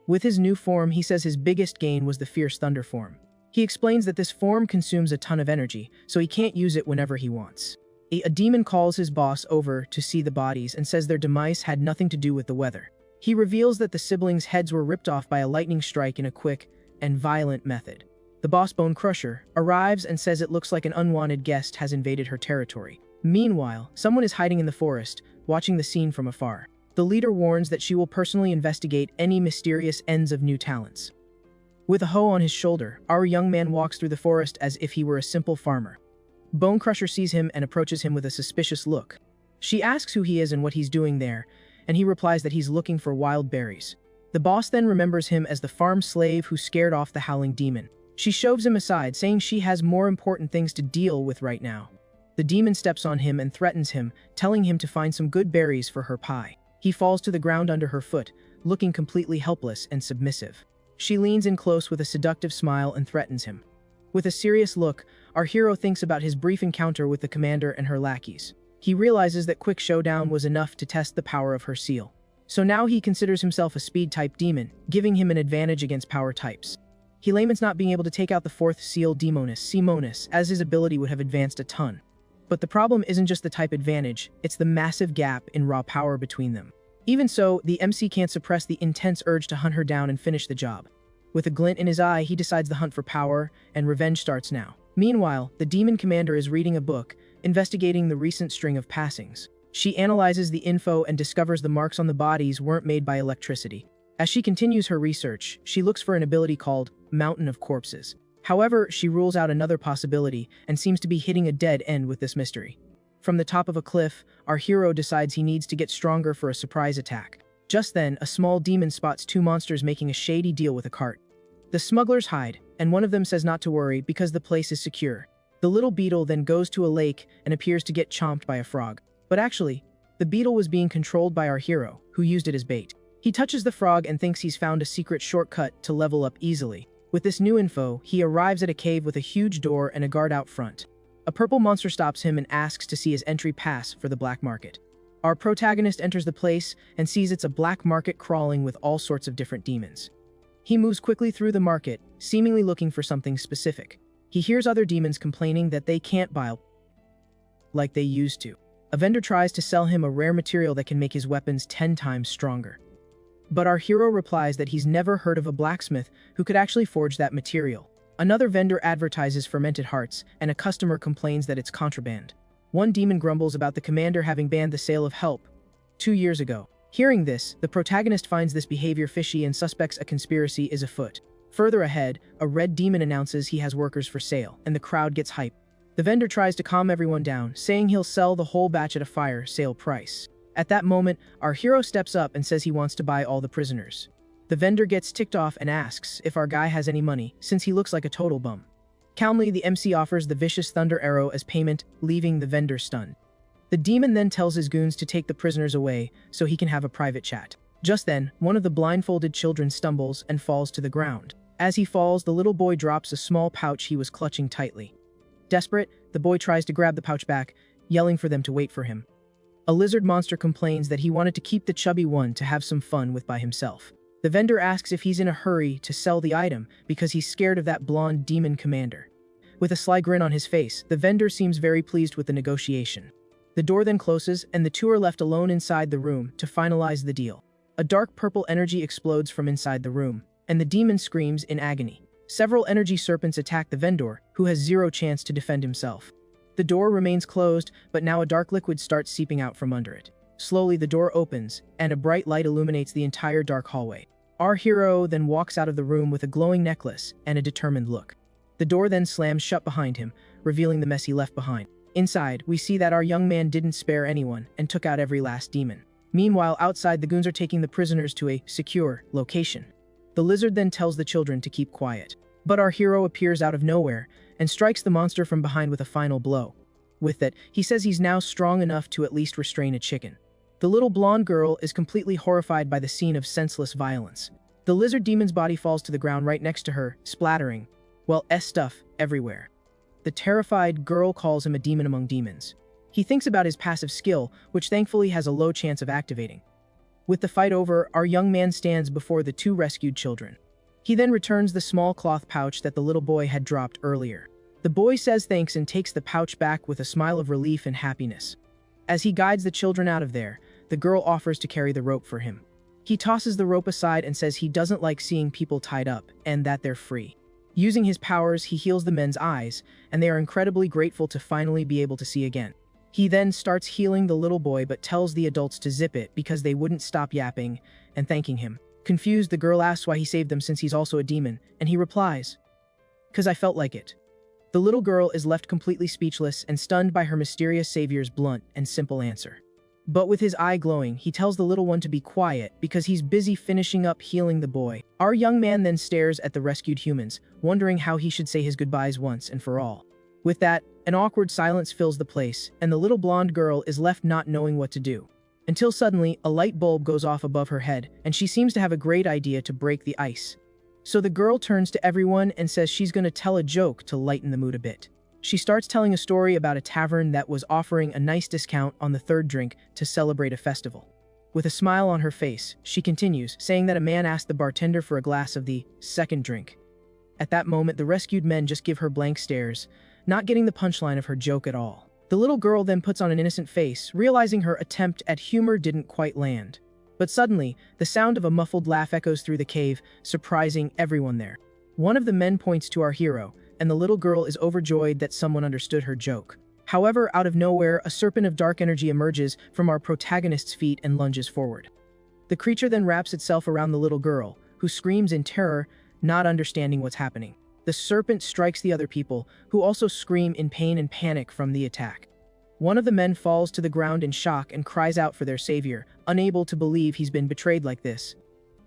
With his new form, he says his biggest gain was the fierce thunder form. He explains that this form consumes a ton of energy, so he can't use it whenever he wants. A demon calls his boss over to see the bodies and says their demise had nothing to do with the weather. He reveals that the siblings' heads were ripped off by a lightning strike in a quick and violent method. The boss Bone Crusher arrives and says it looks like an unwanted guest has invaded her territory. Meanwhile, someone is hiding in the forest, watching the scene from afar. The leader warns that she will personally investigate any mysterious ends of new talents. With a hoe on his shoulder, our young man walks through the forest as if he were a simple farmer. Bone Crusher sees him and approaches him with a suspicious look. She asks who he is and what he's doing there, and he replies that he's looking for wild berries. The boss then remembers him as the farm slave who scared off the howling demon. She shoves him aside, saying she has more important things to deal with right now. The demon steps on him and threatens him, telling him to find some good berries for her pie. He falls to the ground under her foot, looking completely helpless and submissive. She leans in close with a seductive smile and threatens him. With a serious look, our hero thinks about his brief encounter with the commander and her lackeys. He realizes that quick showdown was enough to test the power of her seal. So now he considers himself a speed-type demon, giving him an advantage against power types. He laments not being able to take out the fourth seal Demonus, as his ability would have advanced a ton. But the problem isn't just the type advantage, it's the massive gap in raw power between them. Even so, the MC can't suppress the intense urge to hunt her down and finish the job. With a glint in his eye, he decides the hunt for power, and revenge starts now. Meanwhile, the demon commander is reading a book, investigating the recent string of passings. She analyzes the info and discovers the marks on the bodies weren't made by electricity. As she continues her research, she looks for an ability called Mountain of Corpses. However, she rules out another possibility and seems to be hitting a dead end with this mystery. From the top of a cliff, our hero decides he needs to get stronger for a surprise attack. Just then, a small demon spots two monsters making a shady deal with a cart. The smugglers hide, and one of them says not to worry because the place is secure. The little beetle then goes to a lake and appears to get chomped by a frog. But actually, the beetle was being controlled by our hero, who used it as bait. He touches the frog and thinks he's found a secret shortcut to level up easily. With this new info, he arrives at a cave with a huge door and a guard out front. A purple monster stops him and asks to see his entry pass for the black market. Our protagonist enters the place and sees it's a black market crawling with all sorts of different demons. He moves quickly through the market, seemingly looking for something specific. He hears other demons complaining that they can't buy like they used to. A vendor tries to sell him a rare material that can make his weapons 10 times stronger. But our hero replies that he's never heard of a blacksmith who could actually forge that material. Another vendor advertises fermented hearts, and a customer complains that it's contraband. One demon grumbles about the commander having banned the sale of help 2 years ago. Hearing this, the protagonist finds this behavior fishy and suspects a conspiracy is afoot. Further ahead, a red demon announces he has workers for sale, and the crowd gets hyped. The vendor tries to calm everyone down, saying he'll sell the whole batch at a fire sale price. At that moment, our hero steps up and says he wants to buy all the prisoners. The vendor gets ticked off and asks if our guy has any money, since he looks like a total bum. Calmly, the MC offers the vicious thunder arrow as payment, leaving the vendor stunned. The demon then tells his goons to take the prisoners away so he can have a private chat. Just then, one of the blindfolded children stumbles and falls to the ground. As he falls, the little boy drops a small pouch he was clutching tightly. Desperate, the boy tries to grab the pouch back, yelling for them to wait for him. A lizard monster complains that he wanted to keep the chubby one to have some fun with by himself. The vendor asks if he's in a hurry to sell the item because he's scared of that blonde demon commander. With a sly grin on his face, the vendor seems very pleased with the negotiation. The door then closes and the two are left alone inside the room to finalize the deal. A dark purple energy explodes from inside the room, and the demon screams in agony. Several energy serpents attack the vendor, who has zero chance to defend himself. The door remains closed, but now a dark liquid starts seeping out from under it. Slowly, the door opens, and a bright light illuminates the entire dark hallway. Our hero then walks out of the room with a glowing necklace and a determined look. The door then slams shut behind him, revealing the mess he left behind. Inside, we see that our young man didn't spare anyone and took out every last demon. Meanwhile, outside, the goons are taking the prisoners to a secure location. The lizard then tells the children to keep quiet. But our hero appears out of nowhere and strikes the monster from behind with a final blow. With that, he says he's now strong enough to at least restrain a chicken. The little blonde girl is completely horrified by the scene of senseless violence. The lizard demon's body falls to the ground right next to her, splattering, well, stuff everywhere. The terrified girl calls him a demon among demons. He thinks about his passive skill, which thankfully has a low chance of activating. With the fight over, our young man stands before the two rescued children. He then returns the small cloth pouch that the little boy had dropped earlier. The boy says thanks and takes the pouch back with a smile of relief and happiness. As he guides the children out of there, the girl offers to carry the rope for him. He tosses the rope aside and says he doesn't like seeing people tied up, and that they're free. Using his powers, he heals the men's eyes, and they are incredibly grateful to finally be able to see again. He then starts healing the little boy but tells the adults to zip it because they wouldn't stop yapping and thanking him. Confused, the girl asks why he saved them since he's also a demon, and he replies, "'Cause I felt like it." The little girl is left completely speechless and stunned by her mysterious savior's blunt and simple answer. But with his eye glowing, he tells the little one to be quiet because he's busy finishing up healing the boy. Our young man then stares at the rescued humans, wondering how he should say his goodbyes once and for all. With that, an awkward silence fills the place, and the little blonde girl is left not knowing what to do. Until suddenly, a light bulb goes off above her head, and she seems to have a great idea to break the ice. So the girl turns to everyone and says she's going to tell a joke to lighten the mood a bit. She starts telling a story about a tavern that was offering a nice discount on the third drink to celebrate a festival. With a smile on her face, she continues, saying that a man asked the bartender for a glass of the second drink. At that moment, the rescued men just give her blank stares, not getting the punchline of her joke at all. The little girl then puts on an innocent face, realizing her attempt at humor didn't quite land. But suddenly, the sound of a muffled laugh echoes through the cave, surprising everyone there. One of the men points to our hero, and the little girl is overjoyed that someone understood her joke. However, out of nowhere, a serpent of dark energy emerges from our protagonist's feet and lunges forward. The creature then wraps itself around the little girl, who screams in terror, not understanding what's happening. The serpent strikes the other people, who also scream in pain and panic from the attack. One of the men falls to the ground in shock and cries out for their savior, unable to believe he's been betrayed like this.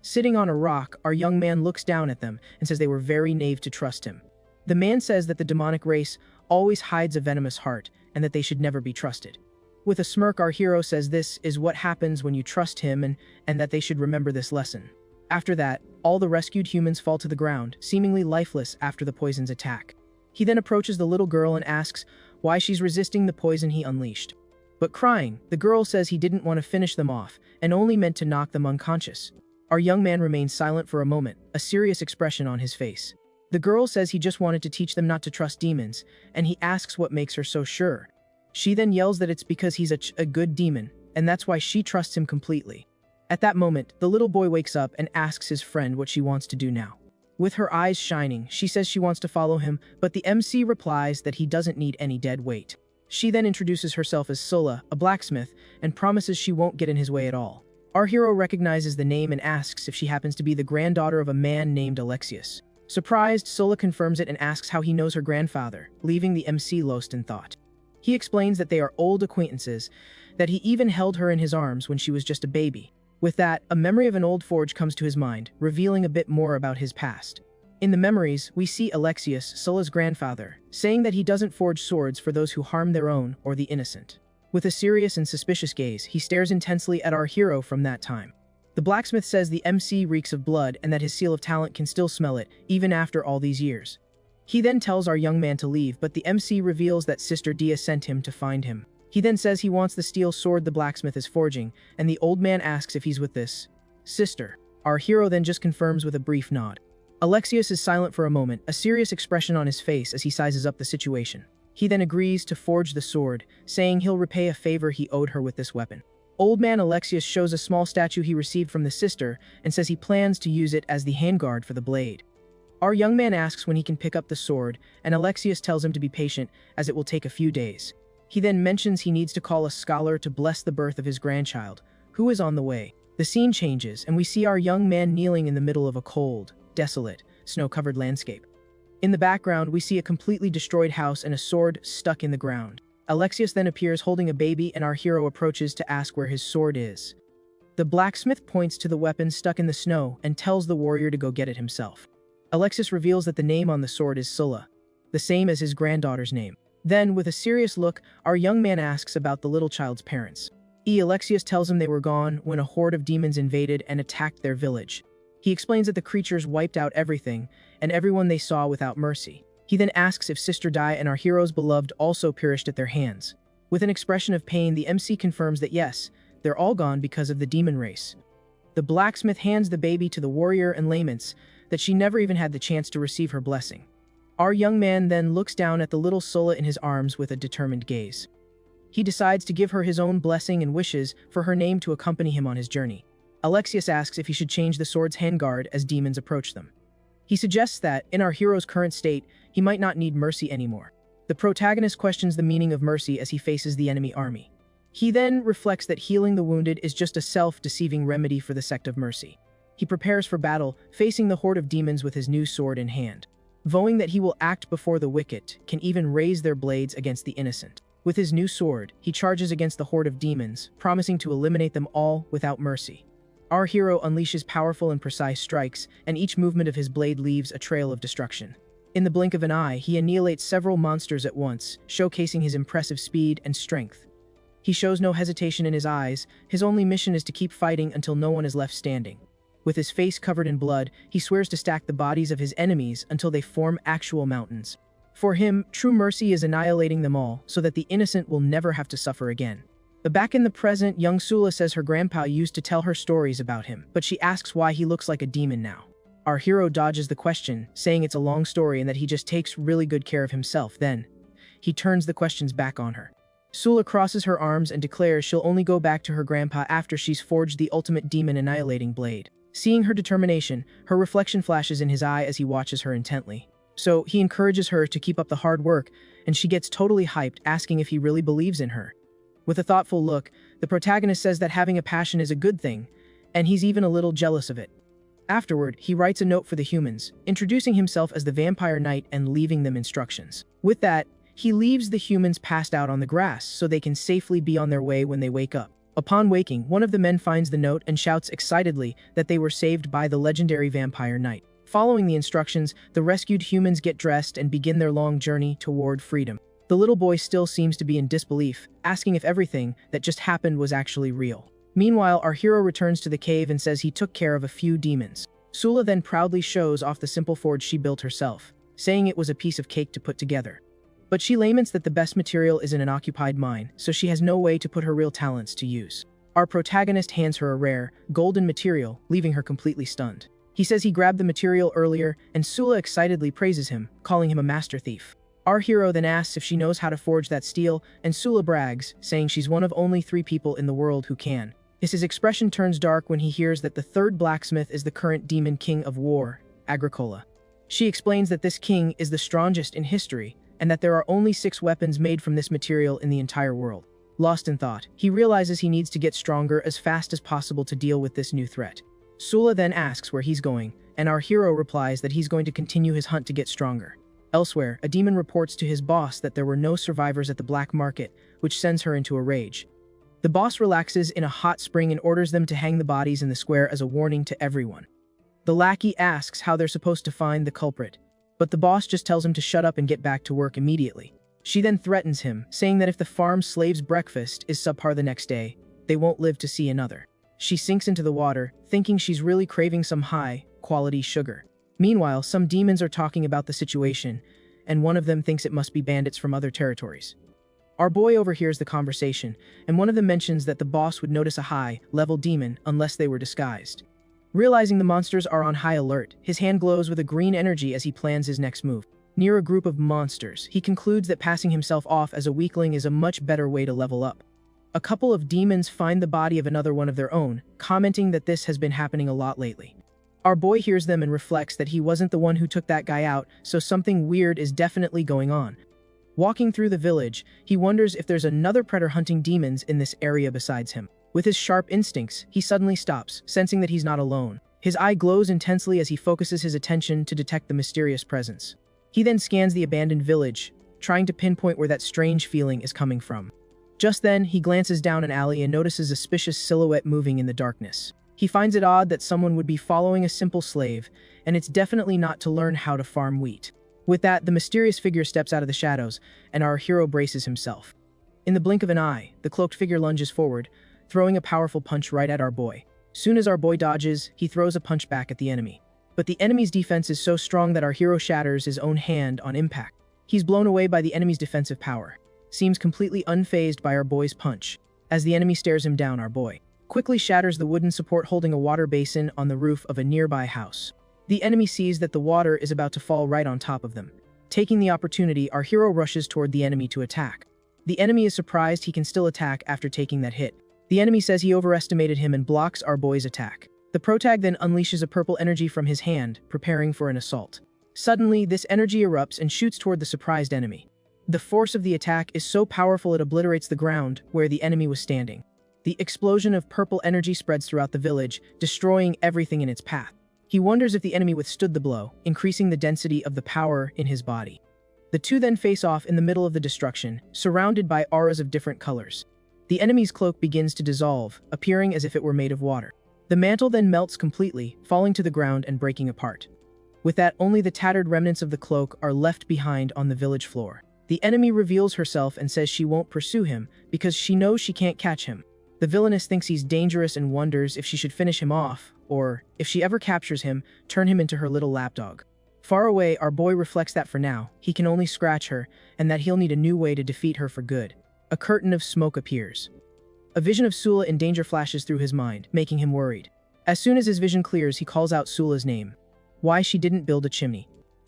Sitting on a rock, our young man looks down at them and says they were very naive to trust him. The man says that the demonic race always hides a venomous heart and that they should never be trusted. With a smirk, our hero says this is what happens when you trust him and that they should remember this lesson. After that, all the rescued humans fall to the ground, seemingly lifeless after the poison's attack. He then approaches the little girl and asks why she's resisting the poison he unleashed. But crying, the girl says he didn't want to finish them off and only meant to knock them unconscious. Our young man remains silent for a moment, a serious expression on his face. The girl says he just wanted to teach them not to trust demons, and he asks what makes her so sure. She then yells that it's because he's a good demon, and that's why she trusts him completely. At that moment, the little boy wakes up and asks his friend what she wants to do now. With her eyes shining, she says she wants to follow him, but the MC replies that he doesn't need any dead weight. She then introduces herself as Sola, a blacksmith, and promises she won't get in his way at all. Our hero recognizes the name and asks if she happens to be the granddaughter of a man named Alexius. Surprised, Sola confirms it and asks how he knows her grandfather, leaving the MC lost in thought. He explains that they are old acquaintances, that he even held her in his arms when she was just a baby. With that, a memory of an old forge comes to his mind, revealing a bit more about his past. In the memories, we see Alexius, Sola's grandfather, saying that he doesn't forge swords for those who harm their own or the innocent. With a serious and suspicious gaze, he stares intensely at our hero from that time. The blacksmith says the MC reeks of blood and that his seal of talent can still smell it, even after all these years. He then tells our young man to leave, but the MC reveals that Sister Dia sent him to find him. He then says he wants the steel sword the blacksmith is forging, and the old man asks if he's with this sister. Our hero then just confirms with a brief nod. Alexius is silent for a moment, a serious expression on his face as he sizes up the situation. He then agrees to forge the sword, saying he'll repay a favor he owed her with this weapon. Old man Alexius shows a small statue he received from the sister and says he plans to use it as the handguard for the blade. Our young man asks when he can pick up the sword, and Alexius tells him to be patient, as it will take a few days. He then mentions he needs to call a scholar to bless the birth of his grandchild, who is on the way. The scene changes, and we see our young man kneeling in the middle of a cold, desolate, snow-covered landscape. In the background, we see a completely destroyed house and a sword stuck in the ground. Alexius then appears holding a baby, and our hero approaches to ask where his sword is. The blacksmith points to the weapon stuck in the snow and tells the warrior to go get it himself. Alexius reveals that the name on the sword is Sulla, the same as his granddaughter's name. Then, with a serious look, our young man asks about the little child's parents. Alexius tells him they were gone when a horde of demons invaded and attacked their village. He explains that the creatures wiped out everything, and everyone they saw without mercy. He then asks if Sister Dai and our hero's beloved also perished at their hands. With an expression of pain, the MC confirms that yes, they're all gone because of the demon race. The blacksmith hands the baby to the warrior and laments that she never even had the chance to receive her blessing. Our young man then looks down at the little Sulla in his arms with a determined gaze. He decides to give her his own blessing and wishes for her name to accompany him on his journey. Alexius asks if he should change the sword's handguard as demons approach them. He suggests that, in our hero's current state, he might not need mercy anymore. The protagonist questions the meaning of mercy as he faces the enemy army. He then reflects that healing the wounded is just a self-deceiving remedy for the sect of mercy. He prepares for battle, facing the horde of demons with his new sword in hand. Vowing that he will act before the wicked, can even raise their blades against the innocent. With his new sword, he charges against the horde of demons, promising to eliminate them all without mercy. Our hero unleashes powerful and precise strikes, and each movement of his blade leaves a trail of destruction. In the blink of an eye, he annihilates several monsters at once, showcasing his impressive speed and strength. He shows no hesitation in his eyes. His only mission is to keep fighting until no one is left standing. With his face covered in blood, he swears to stack the bodies of his enemies until they form actual mountains. For him, true mercy is annihilating them all, so that the innocent will never have to suffer again. But back in the present, young Sulla says her grandpa used to tell her stories about him, but she asks why he looks like a demon now. Our hero dodges the question, saying it's a long story and that he just takes really good care of himself. Then, he turns the questions back on her. Sulla crosses her arms and declares she'll only go back to her grandpa after she's forged the ultimate demon-annihilating blade. Seeing her determination, her reflection flashes in his eye as he watches her intently. So, he encourages her to keep up the hard work, and she gets totally hyped, asking if he really believes in her. With a thoughtful look, the protagonist says that having a passion is a good thing, and he's even a little jealous of it. Afterward, he writes a note for the humans, introducing himself as the Vampire Knight and leaving them instructions. With that, he leaves the humans passed out on the grass so they can safely be on their way when they wake up. Upon waking, one of the men finds the note and shouts excitedly that they were saved by the legendary Vampire Knight. Following the instructions, the rescued humans get dressed and begin their long journey toward freedom. The little boy still seems to be in disbelief, asking if everything that just happened was actually real. Meanwhile, our hero returns to the cave and says he took care of a few demons. Sulla then proudly shows off the simple forge she built herself, saying it was a piece of cake to put together. But she laments that the best material is in an occupied mine, so she has no way to put her real talents to use. Our protagonist hands her a rare, golden material, leaving her completely stunned. He says he grabbed the material earlier, and Sulla excitedly praises him, calling him a master thief. Our hero then asks if she knows how to forge that steel, and Sulla brags, saying she's one of only 3 people in the world who can. His expression turns dark when he hears that the third blacksmith is the current demon king of war, Agricola. She explains that this king is the strongest in history, and that there are only 6 weapons made from this material in the entire world. Lost in thought, he realizes he needs to get stronger as fast as possible to deal with this new threat. Sulla then asks where he's going, and our hero replies that he's going to continue his hunt to get stronger. Elsewhere, a demon reports to his boss that there were no survivors at the black market, which sends her into a rage. The boss relaxes in a hot spring and orders them to hang the bodies in the square as a warning to everyone. The lackey asks how they're supposed to find the culprit, but the boss just tells him to shut up and get back to work immediately. She then threatens him, saying that if the farm slave's breakfast is subpar the next day, they won't live to see another. She sinks into the water, thinking she's really craving some high-quality sugar. Meanwhile, some demons are talking about the situation, and one of them thinks it must be bandits from other territories. Our boy overhears the conversation, and one of them mentions that the boss would notice a high-level demon unless they were disguised. Realizing the monsters are on high alert, his hand glows with a green energy as he plans his next move. Near a group of monsters, he concludes that passing himself off as a weakling is a much better way to level up. A couple of demons find the body of another one of their own, commenting that this has been happening a lot lately. Our boy hears them and reflects that he wasn't the one who took that guy out, so something weird is definitely going on. Walking through the village, he wonders if there's another predator hunting demons in this area besides him. With his sharp instincts, he suddenly stops, sensing that he's not alone. His eye glows intensely as he focuses his attention to detect the mysterious presence. He then scans the abandoned village, trying to pinpoint where that strange feeling is coming from. Just then, he glances down an alley and notices a suspicious silhouette moving in the darkness. He finds it odd that someone would be following a simple slave, and it's definitely not to learn how to farm wheat. With that, the mysterious figure steps out of the shadows, and our hero braces himself. In the blink of an eye, the cloaked figure lunges forward, throwing a powerful punch right at our boy. Soon as our boy dodges, he throws a punch back at the enemy. But the enemy's defense is so strong that our hero shatters his own hand on impact. He's blown away by the enemy's defensive power. Seems completely unfazed by our boy's punch. As the enemy stares him down, our boy quickly shatters the wooden support holding a water basin on the roof of a nearby house. The enemy sees that the water is about to fall right on top of them. Taking the opportunity, our hero rushes toward the enemy to attack. The enemy is surprised he can still attack after taking that hit. The enemy says he overestimated him and blocks our boy's attack. The protag then unleashes a purple energy from his hand, preparing for an assault. Suddenly, this energy erupts and shoots toward the surprised enemy. The force of the attack is so powerful it obliterates the ground where the enemy was standing. The explosion of purple energy spreads throughout the village, destroying everything in its path. He wonders if the enemy withstood the blow, increasing the density of the power in his body. The two then face off in the middle of the destruction, surrounded by auras of different colors. The enemy's cloak begins to dissolve, appearing as if it were made of water. The mantle then melts completely, falling to the ground and breaking apart. With that, only the tattered remnants of the cloak are left behind on the village floor. The enemy reveals herself and says she won't pursue him because she knows she can't catch him. The villainess thinks he's dangerous and wonders if she should finish him off, or, if she ever captures him, turn him into her little lapdog. Far away, our boy reflects that for now, he can only scratch her, and that he'll need a new way to defeat her for good. A curtain of smoke appears. A vision of Sula in danger flashes through his mind, making him worried. As soon as his vision clears, he calls out Sula's name. Why she didn't build a chimney.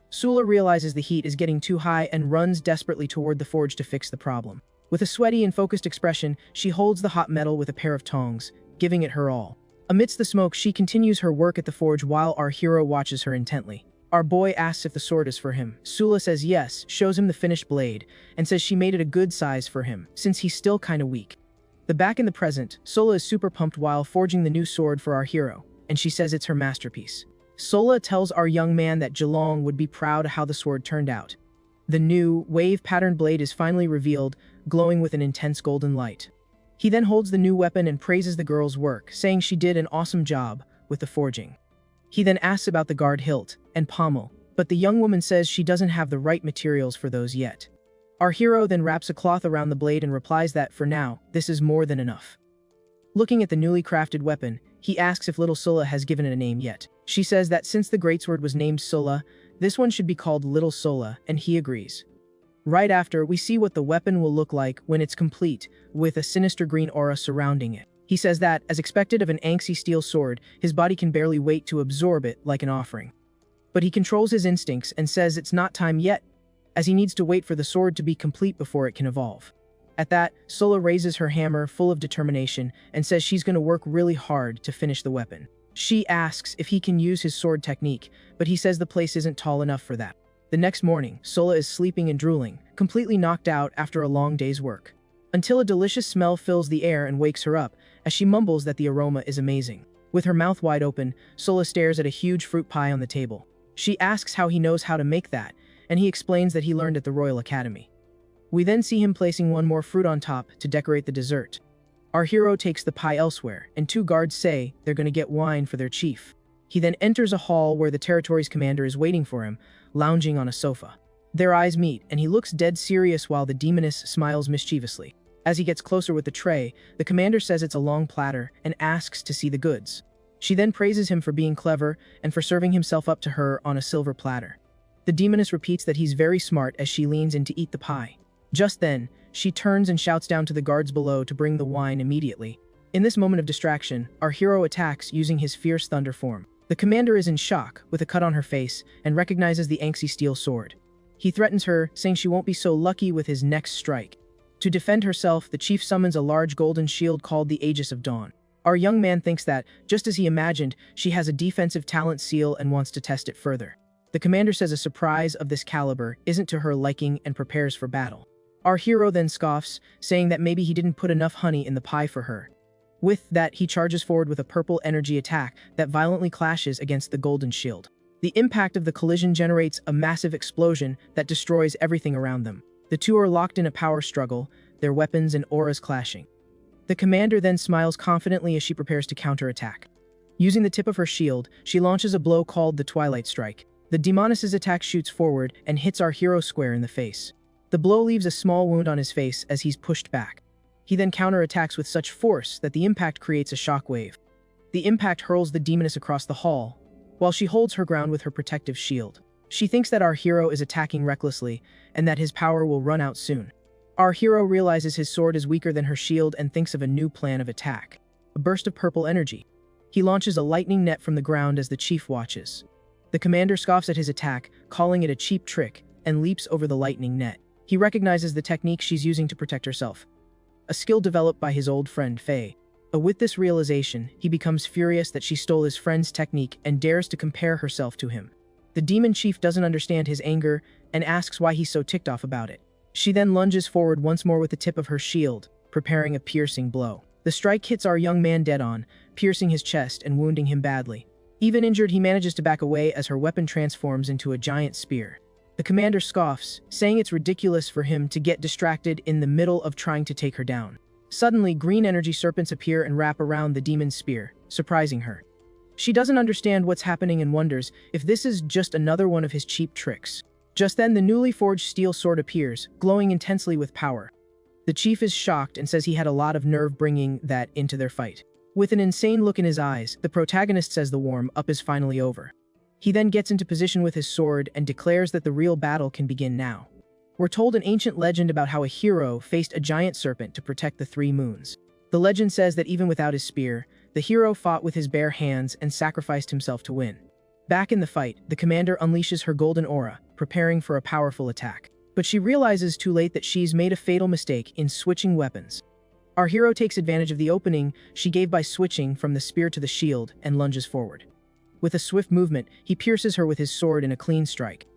Sula realizes the heat is getting too high and runs desperately toward the forge to fix the problem. With a sweaty and focused expression, she holds the hot metal with a pair of tongs, giving it her all. Amidst the smoke, she continues her work at the forge while our hero watches her intently. Our boy asks if the sword is for him. Sula says yes, shows him the finished blade, and says she made it a good size for him, since he's still kinda weak. Back in the present, Sula is super pumped while forging the new sword for our hero, and she says it's her masterpiece. Sula tells our young man that Geelong would be proud of how the sword turned out. The new, wave-patterned blade is finally revealed, glowing with an intense golden light. He then holds the new weapon and praises the girl's work, saying she did an awesome job with the forging. He then asks about the guard hilt and pommel, but the young woman says she doesn't have the right materials for those yet. Our hero then wraps a cloth around the blade and replies that, for now, this is more than enough. Looking at the newly crafted weapon, he asks if little Sula has given it a name yet. She says that since the greatsword was named Sula, this one should be called Little Sula, and he agrees. Right after, we see what the weapon will look like when it's complete, with a sinister green aura surrounding it. He says that, as expected of an angsty steel sword, his body can barely wait to absorb it like an offering. But he controls his instincts and says it's not time yet, as he needs to wait for the sword to be complete before it can evolve. At that, Sula raises her hammer full of determination and says she's going to work really hard to finish the weapon. She asks if he can use his sword technique, but he says the place isn't tall enough for that. The next morning, Sula is sleeping and drooling, completely knocked out after a long day's work. Until a delicious smell fills the air and wakes her up, as she mumbles that the aroma is amazing. With her mouth wide open, Sula stares at a huge fruit pie on the table. She asks how he knows how to make that, and he explains that he learned at the Royal Academy. We then see him placing one more fruit on top to decorate the dessert. Our hero takes the pie elsewhere, and two guards say they're going to get wine for their chief. He then enters a hall where the territory's commander is waiting for him, lounging on a sofa. Their eyes meet, and he looks dead serious while the demoness smiles mischievously. As he gets closer with the tray, the commander says it's a long platter and asks to see the goods. She then praises him for being clever and for serving himself up to her on a silver platter. The demoness repeats that he's very smart as she leans in to eat the pie. Just then, she turns and shouts down to the guards below to bring the wine immediately. In this moment of distraction, our hero attacks using his fierce thunder form. The commander is in shock, with a cut on her face, and recognizes the angsty steel sword. He threatens her, saying she won't be so lucky with his next strike. To defend herself, the chief summons a large golden shield called the Aegis of Dawn. Our young man thinks that, just as he imagined, she has a defensive talent seal and wants to test it further. The commander says a surprise of this caliber isn't to her liking and prepares for battle. Our hero then scoffs, saying that maybe he didn't put enough honey in the pie for her. With that, he charges forward with a purple energy attack that violently clashes against the golden shield. The impact of the collision generates a massive explosion that destroys everything around them. The two are locked in a power struggle, their weapons and auras clashing. The commander then smiles confidently as she prepares to counterattack. Using the tip of her shield, she launches a blow called the Twilight Strike. The demoness's attack shoots forward and hits our hero square in the face. The blow leaves a small wound on his face as he's pushed back. He then counterattacks with such force that the impact creates a shockwave. The impact hurls the demoness across the hall, while she holds her ground with her protective shield. She thinks that our hero is attacking recklessly, and that his power will run out soon. Our hero realizes his sword is weaker than her shield and thinks of a new plan of attack. A burst of purple energy. He launches a lightning net from the ground as the chief watches. The commander scoffs at his attack, calling it a cheap trick, and leaps over the lightning net. He recognizes the technique she's using to protect herself, a skill developed by his old friend Faye. With this realization, he becomes furious that she stole his friend's technique and dares to compare herself to him. The demon chief doesn't understand his anger and asks why he's so ticked off about it. She then lunges forward once more with the tip of her shield, preparing a piercing blow. The strike hits our young man dead on, piercing his chest and wounding him badly. Even injured, he manages to back away as her weapon transforms into a giant spear. The commander scoffs, saying it's ridiculous for him to get distracted in the middle of trying to take her down. Suddenly, green energy serpents appear and wrap around the demon's spear, surprising her. She doesn't understand what's happening and wonders if this is just another one of his cheap tricks. Just then, the newly forged steel sword appears, glowing intensely with power. The chief is shocked and says he had a lot of nerve bringing that into their fight. With an insane look in his eyes, the protagonist says the warm-up is finally over. He then gets into position with his sword and declares that the real battle can begin now. We're told an ancient legend about how a hero faced a giant serpent to protect the three moons. The legend says that even without his spear, the hero fought with his bare hands and sacrificed himself to win. Back in the fight, the commander unleashes her golden aura, preparing for a powerful attack. But she realizes too late that she's made a fatal mistake in switching weapons. Our hero takes advantage of the opening she gave by switching from the spear to the shield and lunges forward. With a swift movement, he pierces her with his sword in a clean strike.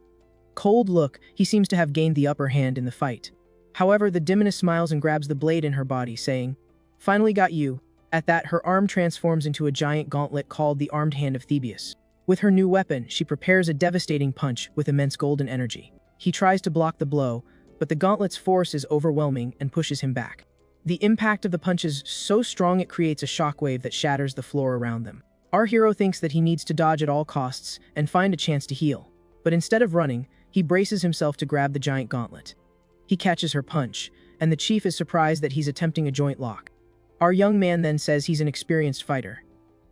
Cold look, he seems to have gained the upper hand in the fight. However, the demoness smiles and grabs the blade in her body, saying, "Finally got you." At that, her arm transforms into a giant gauntlet called the Armed Hand of Thebius. With her new weapon, she prepares a devastating punch with immense golden energy. He tries to block the blow, but the gauntlet's force is overwhelming and pushes him back. The impact of the punch is so strong it creates a shockwave that shatters the floor around them. Our hero thinks that he needs to dodge at all costs and find a chance to heal. But instead of running, he braces himself to grab the giant gauntlet. He catches her punch, and the chief is surprised that he's attempting a joint lock. Our young man then says he's an experienced fighter,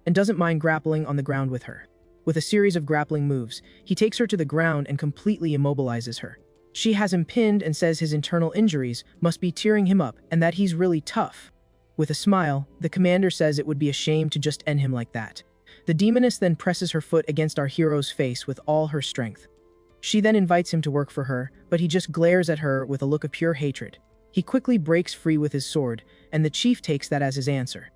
and doesn't mind grappling on the ground with her. With a series of grappling moves, he takes her to the ground and completely immobilizes her. She has him pinned and says his internal injuries must be tearing him up and that he's really tough. With a smile, the commander says it would be a shame to just end him like that. The demoness then presses her foot against our hero's face with all her strength. She then invites him to work for her, but he just glares at her with a look of pure hatred. He quickly breaks free with his sword, and the chief takes that as his answer.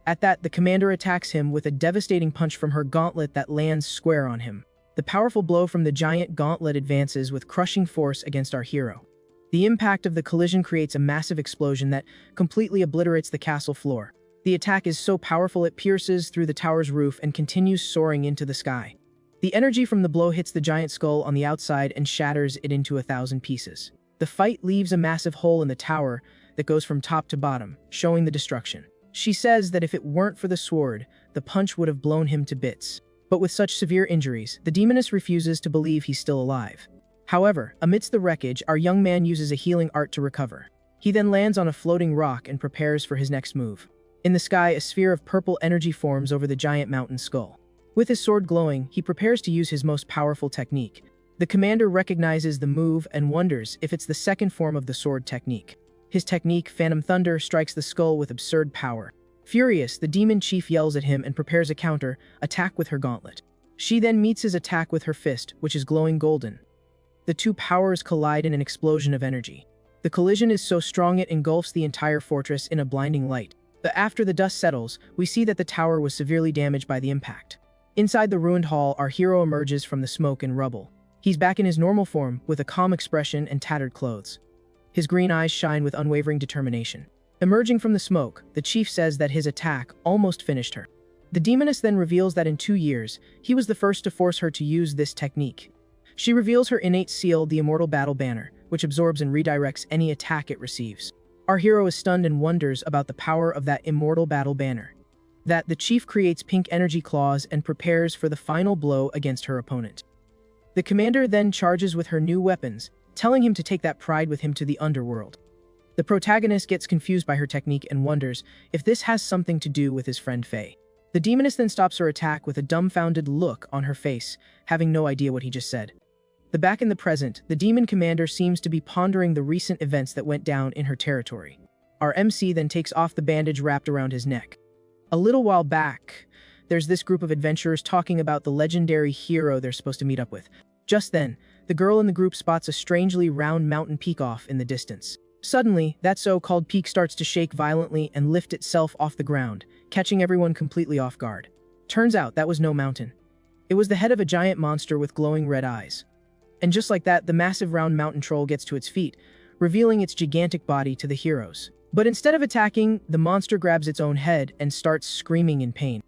At that, the commander attacks him with a devastating punch from her gauntlet that lands square on him. The powerful blow from the giant gauntlet advances with crushing force against our hero. The impact of the collision creates a massive explosion that completely obliterates the castle floor. The attack is so powerful it pierces through the tower's roof and continues soaring into the sky. The energy from the blow hits the giant skull on the outside and shatters it into 1,000 pieces. The fight leaves a massive hole in the tower that goes from top to bottom, showing the destruction. She says that if it weren't for the sword, the punch would have blown him to bits. But with such severe injuries, the demoness refuses to believe he's still alive. However, amidst the wreckage, our young man uses a healing art to recover. He then lands on a floating rock and prepares for his next move. In the sky, a sphere of purple energy forms over the giant mountain skull. With his sword glowing, he prepares to use his most powerful technique. The commander recognizes the move and wonders if it's the second form of the sword technique. His technique, Phantom Thunder, strikes the skull with absurd power. Furious, the demon chief yells at him and prepares a counter attack with her gauntlet. She then meets his attack with her fist, which is glowing golden. The two powers collide in an explosion of energy. The collision is so strong it engulfs the entire fortress in a blinding light. After the dust settles, we see that the tower was severely damaged by the impact. Inside the ruined hall, our hero emerges from the smoke and rubble. He's back in his normal form, with a calm expression and tattered clothes. His green eyes shine with unwavering determination. Emerging from the smoke, the chief says that his attack almost finished her. The demoness then reveals that in 2 years, he was the first to force her to use this technique. She reveals her innate seal, the Immortal Battle Banner, which absorbs and redirects any attack it receives. Our hero is stunned and wonders about the power of that Immortal Battle Banner. The chief creates pink energy claws and prepares for the final blow against her opponent. The commander then charges with her new weapons, telling him to take that pride with him to the underworld. The protagonist gets confused by her technique and wonders if this has something to do with his friend Faye. The demoness then stops her attack with a dumbfounded look on her face, having no idea what he just said. Back in the present, the demon commander seems to be pondering the recent events that went down in her territory. Our MC then takes off the bandage wrapped around his neck. A little while back, there's this group of adventurers talking about the legendary hero they're supposed to meet up with. Just then, the girl in the group spots a strangely round mountain peak off in the distance. Suddenly, that so-called peak starts to shake violently and lift itself off the ground, catching everyone completely off guard. Turns out that was no mountain. It was the head of a giant monster with glowing red eyes. And just like that, the massive round mountain troll gets to its feet, revealing its gigantic body to the heroes. But instead of attacking, the monster grabs its own head and starts screaming in pain.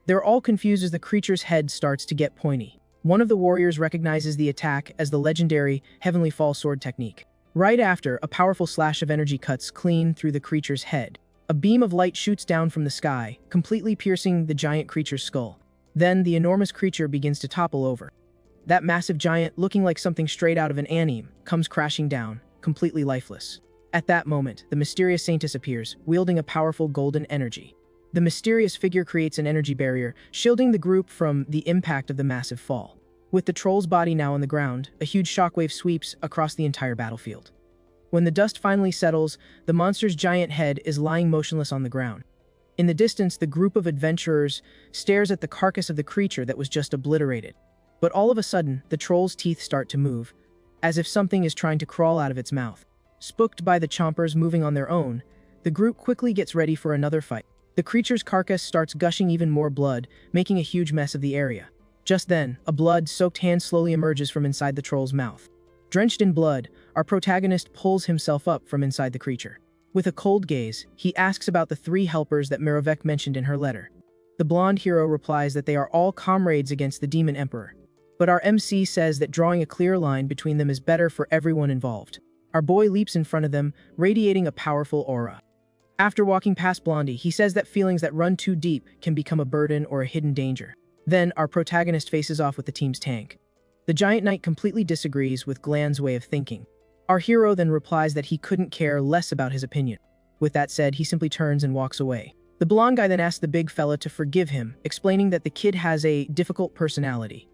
They're all confused as the creature's head starts to get pointy. One of the warriors recognizes the attack as the legendary Heavenly Fall Sword technique. Right after, a powerful slash of energy cuts clean through the creature's head. A beam of light shoots down from the sky, completely piercing the giant creature's skull. Then, the enormous creature begins to topple over. That massive giant, looking like something straight out of an anime, comes crashing down, completely lifeless. At that moment, the mysterious saintess appears, wielding a powerful golden energy. The mysterious figure creates an energy barrier, shielding the group from the impact of the massive fall. With the troll's body now on the ground, a huge shockwave sweeps across the entire battlefield. When the dust finally settles, the monster's giant head is lying motionless on the ground. In the distance, the group of adventurers stares at the carcass of the creature that was just obliterated. But all of a sudden, the troll's teeth start to move, as if something is trying to crawl out of its mouth. Spooked by the chompers moving on their own, the group quickly gets ready for another fight. The creature's carcass starts gushing even more blood, making a huge mess of the area. Just then, a blood-soaked hand slowly emerges from inside the troll's mouth. Drenched in blood, our protagonist pulls himself up from inside the creature. With a cold gaze, he asks about the 3 helpers that Mirovec mentioned in her letter. The blonde hero replies that they are all comrades against the Demon Emperor. But our MC says that drawing a clear line between them is better for everyone involved. Our boy leaps in front of them, radiating a powerful aura. After walking past Blondie, he says that feelings that run too deep can become a burden or a hidden danger. Then, our protagonist faces off with the team's tank. The giant knight completely disagrees with Glan's way of thinking. Our hero then replies that he couldn't care less about his opinion. With that said, he simply turns and walks away. The blonde guy then asks the big fella to forgive him, explaining that the kid has a difficult personality.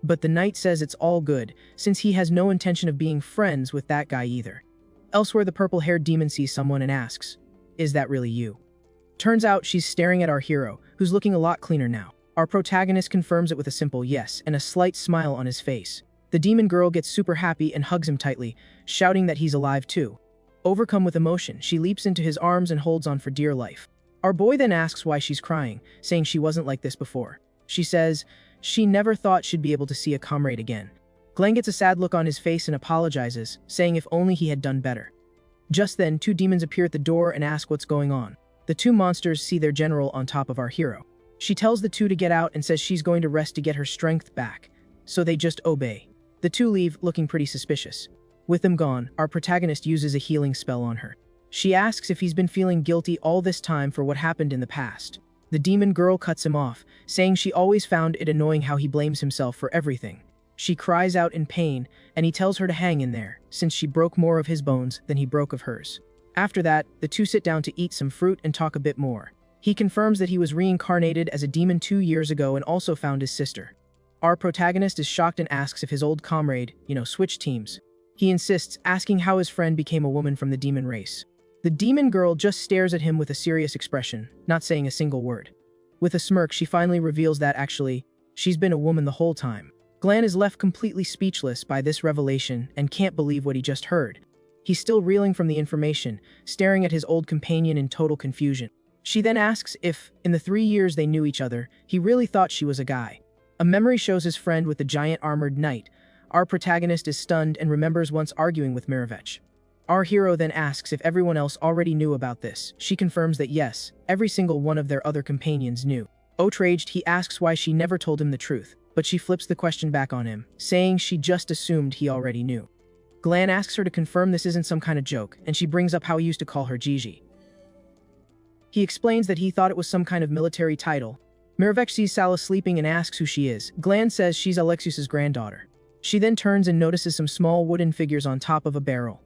But the knight says it's all good, since he has no intention of being friends with that guy either. Elsewhere, the purple-haired demon sees someone and asks, "Is that really you?" Turns out she's staring at our hero, who's looking a lot cleaner now. Our protagonist confirms it with a simple yes and a slight smile on his face. The demon girl gets super happy and hugs him tightly, shouting that he's alive too. Overcome with emotion, she leaps into his arms and holds on for dear life. Our boy then asks why she's crying, saying she wasn't like this before. She says she never thought she'd be able to see a comrade again. Glenn gets a sad look on his face and apologizes, saying if only he had done better. Just then, 2 demons appear at the door and ask what's going on. The 2 monsters see their general on top of our hero. She tells the 2 to get out and says she's going to rest to get her strength back, so they just obey. The 2 leave, looking pretty suspicious. With them gone, our protagonist uses a healing spell on her. She asks if he's been feeling guilty all this time for what happened in the past. The demon girl cuts him off, saying she always found it annoying how he blames himself for everything. She cries out in pain, and he tells her to hang in there, since she broke more of his bones than he broke of hers. After that, the 2 sit down to eat some fruit and talk a bit more. He confirms that he was reincarnated as a demon 2 years ago and also found his sister. Our protagonist is shocked and asks if his old comrade, switched teams. He insists, asking how his friend became a woman from the demon race. The demon girl just stares at him with a serious expression, not saying a single word. With a smirk, she finally reveals that actually, she's been a woman the whole time. Glan is left completely speechless by this revelation and can't believe what he just heard. He's still reeling from the information, staring at his old companion in total confusion. She then asks if, in the 3 years they knew each other, he really thought she was a guy. A memory shows his friend with the giant armored knight. Our protagonist is stunned and remembers once arguing with Mirevech. Our hero then asks if everyone else already knew about this. She confirms that yes, every single one of their other companions knew. Outraged, he asks why she never told him the truth, but she flips the question back on him, saying she just assumed he already knew. Glan asks her to confirm this isn't some kind of joke, and she brings up how he used to call her Gigi. He explains that he thought it was some kind of military title. Mirevech sees Sala sleeping and asks who she is. Glan says she's Alexius's granddaughter. She then turns and notices some small wooden figures on top of a barrel.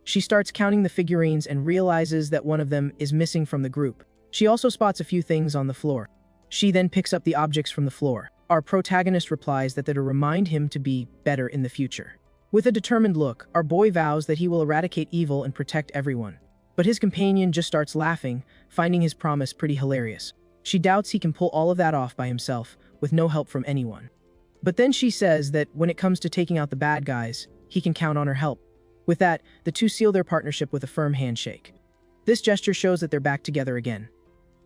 She starts counting the figurines and realizes that one of them is missing from the group. She also spots a few things on the floor. She then picks up the objects from the floor. Our protagonist replies that they're to remind him to be better in the future. With a determined look, our boy vows that he will eradicate evil and protect everyone. But his companion just starts laughing, finding his promise pretty hilarious. She doubts he can pull all of that off by himself, with no help from anyone. But then she says that when it comes to taking out the bad guys, he can count on her help. With that, the two seal their partnership with a firm handshake. This gesture shows that they're back together again,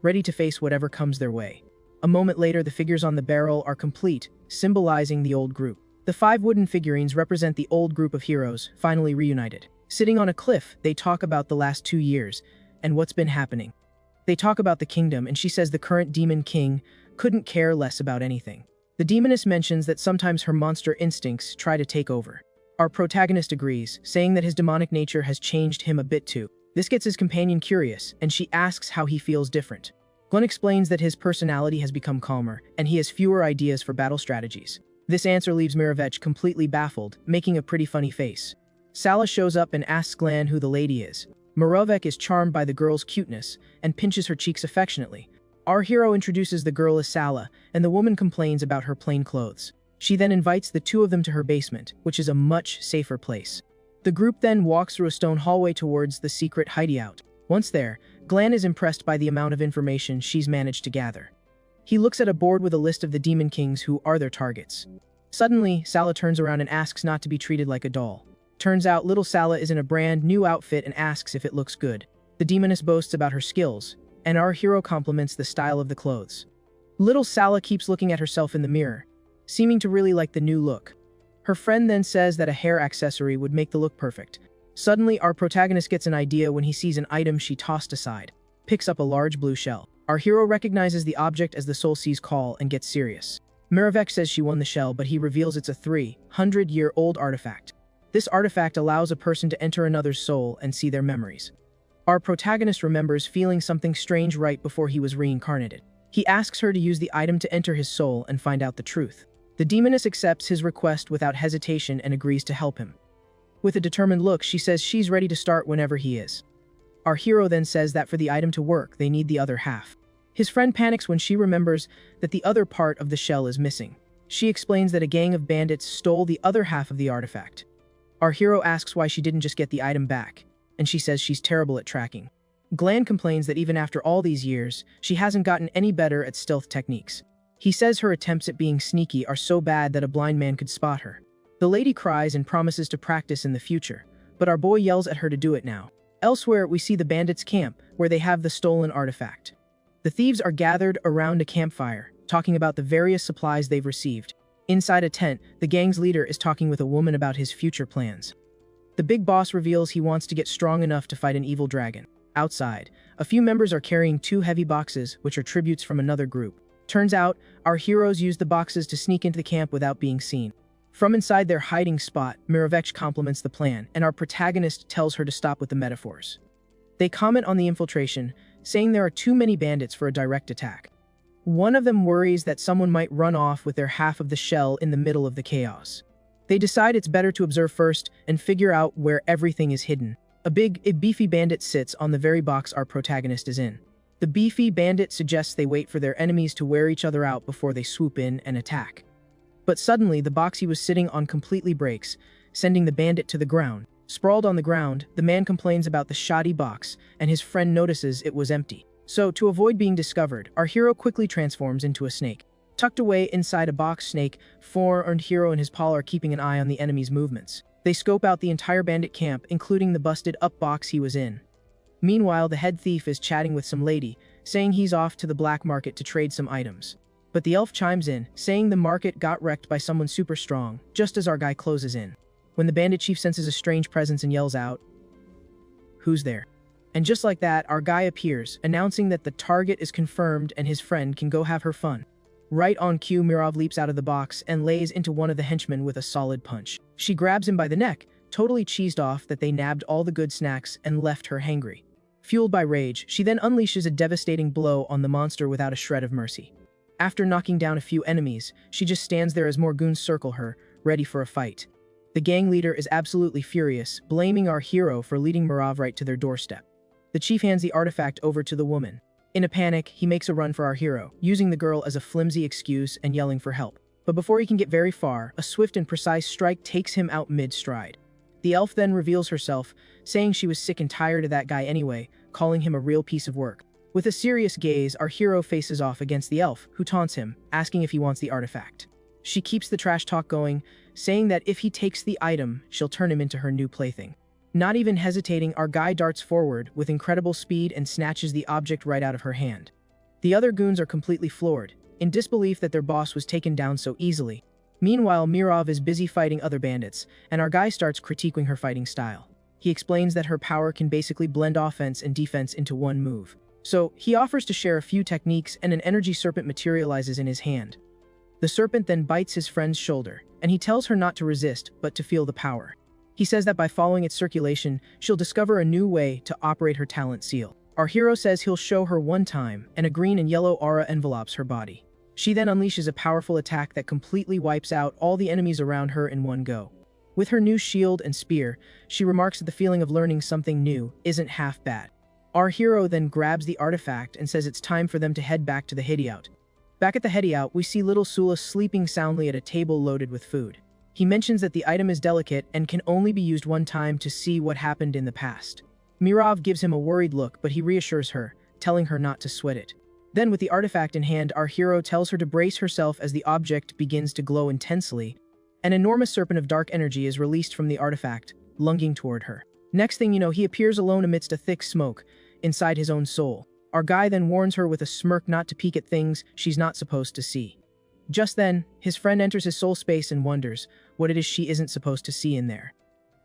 ready to face whatever comes their way. A moment later, the figures on the barrel are complete, symbolizing the old group. The 5 wooden figurines represent the old group of heroes, finally reunited. Sitting on a cliff, they talk about the last 2 years, and what's been happening. They talk about the kingdom, and she says the current demon king couldn't care less about anything. The demoness mentions that sometimes her monster instincts try to take over. Our protagonist agrees, saying that his demonic nature has changed him a bit too. This gets his companion curious, and she asks how he feels different. Glenn explains that his personality has become calmer, and he has fewer ideas for battle strategies. This answer leaves Mirevech completely baffled, making a pretty funny face. Sala shows up and asks Glan who the lady is. Mirevech is charmed by the girl's cuteness, and pinches her cheeks affectionately. Our hero introduces the girl as Sala, and the woman complains about her plain clothes. She then invites the two of them to her basement, which is a much safer place. The group then walks through a stone hallway towards the secret hideout. Once there, Glan is impressed by the amount of information she's managed to gather. He looks at a board with a list of the demon kings who are their targets. Suddenly, Sala turns around and asks not to be treated like a doll. Turns out little Sala is in a brand new outfit and asks if it looks good. The demoness boasts about her skills, and our hero compliments the style of the clothes. Little Sala keeps looking at herself in the mirror, seeming to really like the new look. Her friend then says that a hair accessory would make the look perfect. Suddenly, our protagonist gets an idea when he sees an item she tossed aside. Picks up a large blue shell. Our hero recognizes the object as the Soul Sea's call and gets serious. Mirevech says she won the shell, but he reveals it's a 300-year-old artifact. This artifact allows a person to enter another's soul and see their memories. Our protagonist remembers feeling something strange right before he was reincarnated. He asks her to use the item to enter his soul and find out the truth. The demoness accepts his request without hesitation and agrees to help him. With a determined look, she says she's ready to start whenever he is. Our hero then says that for the item to work, they need the other half. His friend panics when she remembers that the other part of the shell is missing. She explains that a gang of bandits stole the other half of the artifact. Our hero asks why she didn't just get the item back, and she says she's terrible at tracking. Glan complains that even after all these years, she hasn't gotten any better at stealth techniques. He says her attempts at being sneaky are so bad that a blind man could spot her. The lady cries and promises to practice in the future, but our boy yells at her to do it now. Elsewhere, we see the bandits' camp, where they have the stolen artifact. The thieves are gathered around a campfire, talking about the various supplies they've received. Inside a tent, the gang's leader is talking with a woman about his future plans. The big boss reveals he wants to get strong enough to fight an evil dragon. Outside, a few members are carrying 2 heavy boxes, which are tributes from another group. Turns out, our heroes use the boxes to sneak into the camp without being seen. From inside their hiding spot, Mirevech compliments the plan, and our protagonist tells her to stop with the metaphors. They comment on the infiltration, saying there are too many bandits for a direct attack. One of them worries that someone might run off with their half of the shell in the middle of the chaos. They decide it's better to observe first and figure out where everything is hidden. A beefy bandit sits on the very box our protagonist is in. The beefy bandit suggests they wait for their enemies to wear each other out before they swoop in and attack. But suddenly, the box he was sitting on completely breaks, sending the bandit to the ground. Sprawled on the ground, the man complains about the shoddy box, and his friend notices it was empty. So, to avoid being discovered, our hero quickly transforms into a snake. Tucked away inside a box snake, our hero and his pal are keeping an eye on the enemy's movements. They scope out the entire bandit camp, including the busted-up box he was in. Meanwhile, the head thief is chatting with some lady, saying he's off to the black market to trade some items. But the elf chimes in, saying the market got wrecked by someone super strong, just as our guy closes in. When the bandit chief senses a strange presence and yells out, "Who's there?" And just like that, our guy appears, announcing that the target is confirmed and his friend can go have her fun. Right on cue, Mirov leaps out of the box and lays into one of the henchmen with a solid punch. She grabs him by the neck, totally cheesed off that they nabbed all the good snacks and left her hangry. Fueled by rage, she then unleashes a devastating blow on the monster without a shred of mercy. After knocking down a few enemies, she just stands there as more goons circle her, ready for a fight. The gang leader is absolutely furious, blaming our hero for leading Mirov right to their doorstep. The chief hands the artifact over to the woman. In a panic, he makes a run for our hero, using the girl as a flimsy excuse and yelling for help. But before he can get very far, a swift and precise strike takes him out mid-stride. The elf then reveals herself, saying she was sick and tired of that guy anyway, calling him a real piece of work. With a serious gaze, our hero faces off against the elf, who taunts him, asking if he wants the artifact. She keeps the trash talk going, saying that if he takes the item, she'll turn him into her new plaything. Not even hesitating, our guy darts forward with incredible speed and snatches the object right out of her hand. The other goons are completely floored, in disbelief that their boss was taken down so easily. Meanwhile, Mirov is busy fighting other bandits, and our guy starts critiquing her fighting style. He explains that her power can basically blend offense and defense into one move. So, he offers to share a few techniques, and an energy serpent materializes in his hand. The serpent then bites his friend's shoulder, and he tells her not to resist, but to feel the power. He says that by following its circulation, she'll discover a new way to operate her talent seal. Our hero says he'll show her one time, and a green and yellow aura envelopes her body. She then unleashes a powerful attack that completely wipes out all the enemies around her in one go. With her new shield and spear, she remarks that the feeling of learning something new isn't half bad. Our hero then grabs the artifact and says it's time for them to head back to the hideout. Back at the hideout, we see little Sula sleeping soundly at a table loaded with food. He mentions that the item is delicate and can only be used one time to see what happened in the past. Mirov gives him a worried look, but he reassures her, telling her not to sweat it. Then, with the artifact in hand, our hero tells her to brace herself as the object begins to glow intensely. An enormous serpent of dark energy is released from the artifact, lunging toward her. Next thing you know, he appears alone amidst a thick smoke, inside his own soul. Our guy then warns her with a smirk not to peek at things she's not supposed to see. Just then, his friend enters his soul space and wonders what it is she isn't supposed to see in there.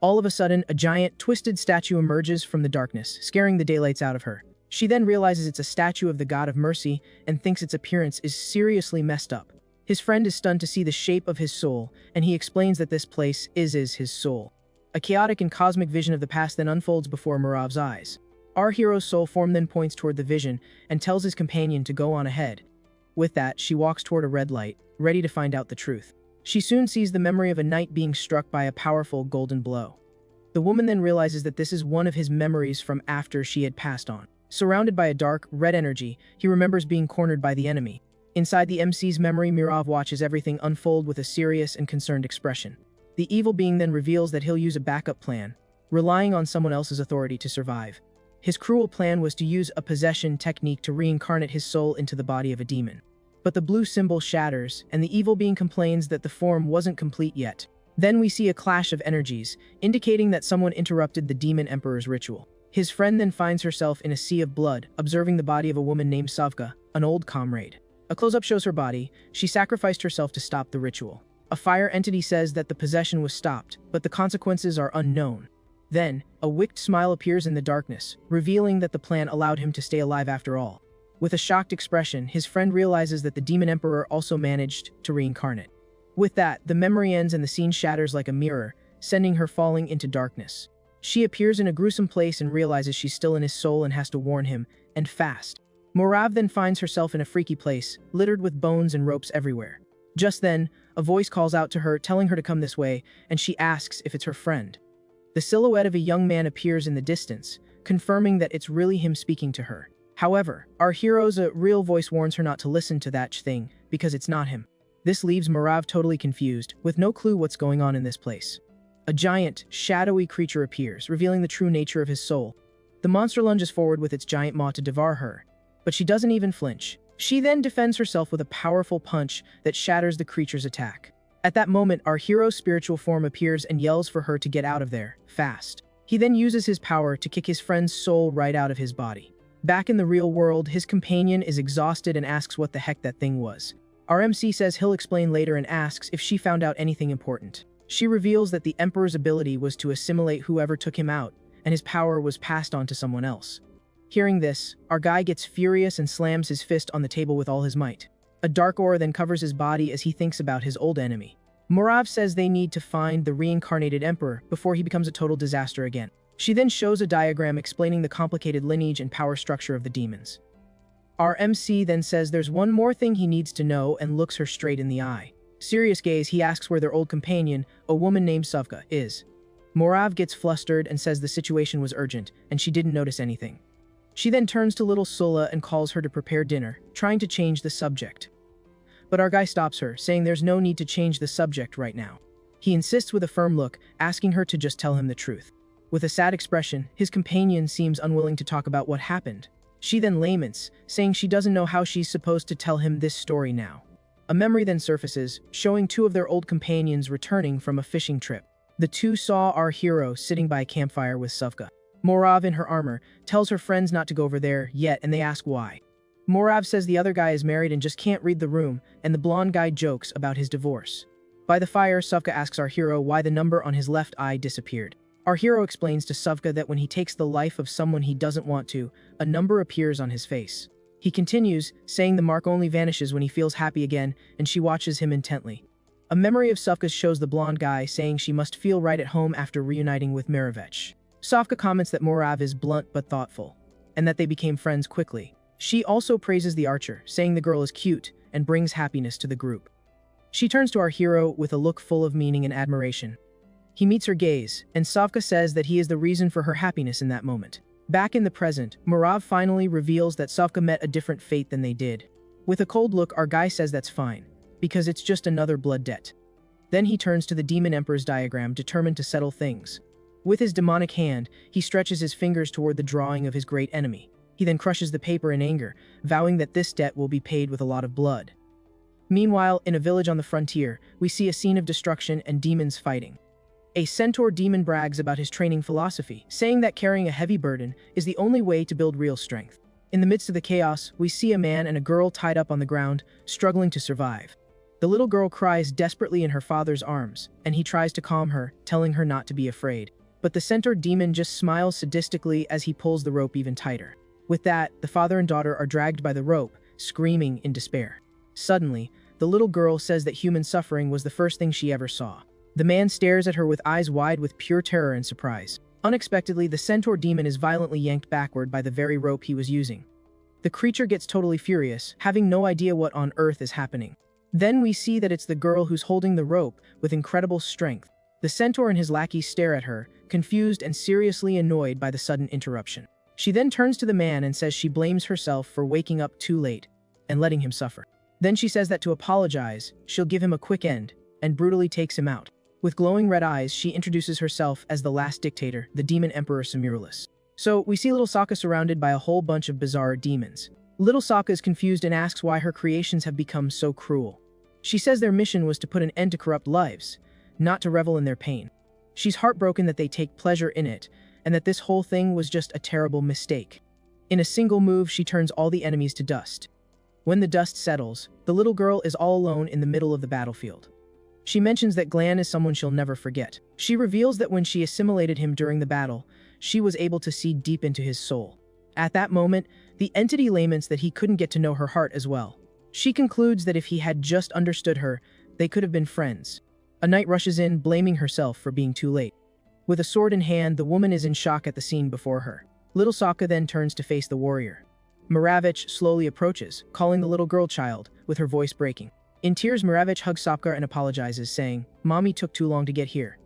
All of a sudden, a giant, twisted statue emerges from the darkness, scaring the daylights out of her. She then realizes it's a statue of the god of mercy and thinks its appearance is seriously messed up. His friend is stunned to see the shape of his soul, and he explains that this place is his soul. A chaotic and cosmic vision of the past then unfolds before Mirov's eyes. Our hero's soul form then points toward the vision and tells his companion to go on ahead. With that, she walks toward a red light, ready to find out the truth. She soon sees the memory of a knight being struck by a powerful golden blow. The woman then realizes that this is one of his memories from after she had passed on. Surrounded by a dark, red energy, he remembers being cornered by the enemy. Inside the MC's memory, Mirov watches everything unfold with a serious and concerned expression. The evil being then reveals that he'll use a backup plan, relying on someone else's authority to survive. His cruel plan was to use a possession technique to reincarnate his soul into the body of a demon. But the blue symbol shatters, and the evil being complains that the form wasn't complete yet. Then we see a clash of energies, indicating that someone interrupted the demon emperor's ritual. His friend then finds herself in a sea of blood, observing the body of a woman named Savka, an old comrade. A close-up shows her body. She sacrificed herself to stop the ritual. A fire entity says that the possession was stopped, but the consequences are unknown. Then, a wicked smile appears in the darkness, revealing that the plan allowed him to stay alive after all. With a shocked expression, his friend realizes that the demon emperor also managed to reincarnate. With that, the memory ends and the scene shatters like a mirror, sending her falling into darkness. She appears in a gruesome place and realizes she's still in his soul and has to warn him, and fast. Morav then finds herself in a freaky place, littered with bones and ropes everywhere. Just then, a voice calls out to her, telling her to come this way, and she asks if it's her friend. The silhouette of a young man appears in the distance, confirming that it's really him speaking to her. However, our hero's real voice warns her not to listen to that thing, because it's not him. This leaves Morav totally confused, with no clue what's going on in this place. A giant, shadowy creature appears, revealing the true nature of his soul. The monster lunges forward with its giant maw to devour her, but she doesn't even flinch. She then defends herself with a powerful punch that shatters the creature's attack. At that moment, our hero's spiritual form appears and yells for her to get out of there, fast. He then uses his power to kick his friend's soul right out of his body. Back in the real world, his companion is exhausted and asks what the heck that thing was. Our MC says he'll explain later and asks if she found out anything important. She reveals that the Emperor's ability was to assimilate whoever took him out, and his power was passed on to someone else. Hearing this, our guy gets furious and slams his fist on the table with all his might. A dark aura then covers his body as he thinks about his old enemy. Morav says they need to find the reincarnated Emperor before he becomes a total disaster again. She then shows a diagram explaining the complicated lineage and power structure of the demons. Our MC then says there's one more thing he needs to know and looks her straight in the eye. Serious gaze, he asks where their old companion, a woman named Suvka, is. Morav gets flustered and says the situation was urgent, and she didn't notice anything. She then turns to little Sulla and calls her to prepare dinner, trying to change the subject. But our guy stops her, saying there's no need to change the subject right now. He insists with a firm look, asking her to just tell him the truth. With a sad expression, his companion seems unwilling to talk about what happened. She then laments, saying she doesn't know how she's supposed to tell him this story now. A memory then surfaces, showing two of their old companions returning from a fishing trip. The two saw our hero sitting by a campfire with Suvka. Morav, in her armor, tells her friends not to go over there yet, and they ask why. Morav says the other guy is married and just can't read the room, and the blonde guy jokes about his divorce. By the fire, Suvka asks our hero why the number on his left eye disappeared. Our hero explains to Suvka that when he takes the life of someone he doesn't want to, a number appears on his face. He continues, saying the mark only vanishes when he feels happy again, and she watches him intently. A memory of Suvka's shows the blonde guy saying she must feel right at home after reuniting with Mirovech. Suvka comments that Morav is blunt but thoughtful, and that they became friends quickly. She also praises the archer, saying the girl is cute and brings happiness to the group. She turns to our hero with a look full of meaning and admiration. He meets her gaze, and Suvka says that he is the reason for her happiness in that moment. Back in the present, Morav finally reveals that Suvka met a different fate than they did. With a cold look, our guy says that's fine, because it's just another blood debt. Then he turns to the Demon Emperor's diagram, determined to settle things. With his demonic hand, he stretches his fingers toward the drawing of his great enemy. He then crushes the paper in anger, vowing that this debt will be paid with a lot of blood. Meanwhile, in a village on the frontier, we see a scene of destruction and demons fighting. A centaur demon brags about his training philosophy, saying that carrying a heavy burden is the only way to build real strength. In the midst of the chaos, we see a man and a girl tied up on the ground, struggling to survive. The little girl cries desperately in her father's arms, and he tries to calm her, telling her not to be afraid. But the centaur demon just smiles sadistically as he pulls the rope even tighter. With that, the father and daughter are dragged by the rope, screaming in despair. Suddenly, the little girl says that human suffering was the first thing she ever saw. The man stares at her with eyes wide with pure terror and surprise. Unexpectedly, the centaur demon is violently yanked backward by the very rope he was using. The creature gets totally furious, having no idea what on earth is happening. Then we see that it's the girl who's holding the rope with incredible strength. The centaur and his lackeys stare at her, confused and seriously annoyed by the sudden interruption. She then turns to the man and says she blames herself for waking up too late and letting him suffer. Then she says that to apologize, she'll give him a quick end, and brutally takes him out. With glowing red eyes, she introduces herself as the last dictator, the Demon Emperor Semiralis. So, we see little Sokka surrounded by a whole bunch of bizarre demons. Little Sokka is confused and asks why her creations have become so cruel. She says their mission was to put an end to corrupt lives, not to revel in their pain. She's heartbroken that they take pleasure in it, and that this whole thing was just a terrible mistake. In a single move, she turns all the enemies to dust. When the dust settles, the little girl is all alone in the middle of the battlefield. She mentions that Glan is someone she'll never forget. She reveals that when she assimilated him during the battle, she was able to see deep into his soul. At that moment, the entity laments that he couldn't get to know her heart as well. She concludes that if he had just understood her, they could have been friends. A knight rushes in, blaming herself for being too late. With a sword in hand, the woman is in shock at the scene before her. Little Sokka then turns to face the warrior. Mirovech slowly approaches, calling the little girl child, with her voice breaking. In tears, Mirovech hugs Sokka and apologizes, saying, "Mommy took too long to get here."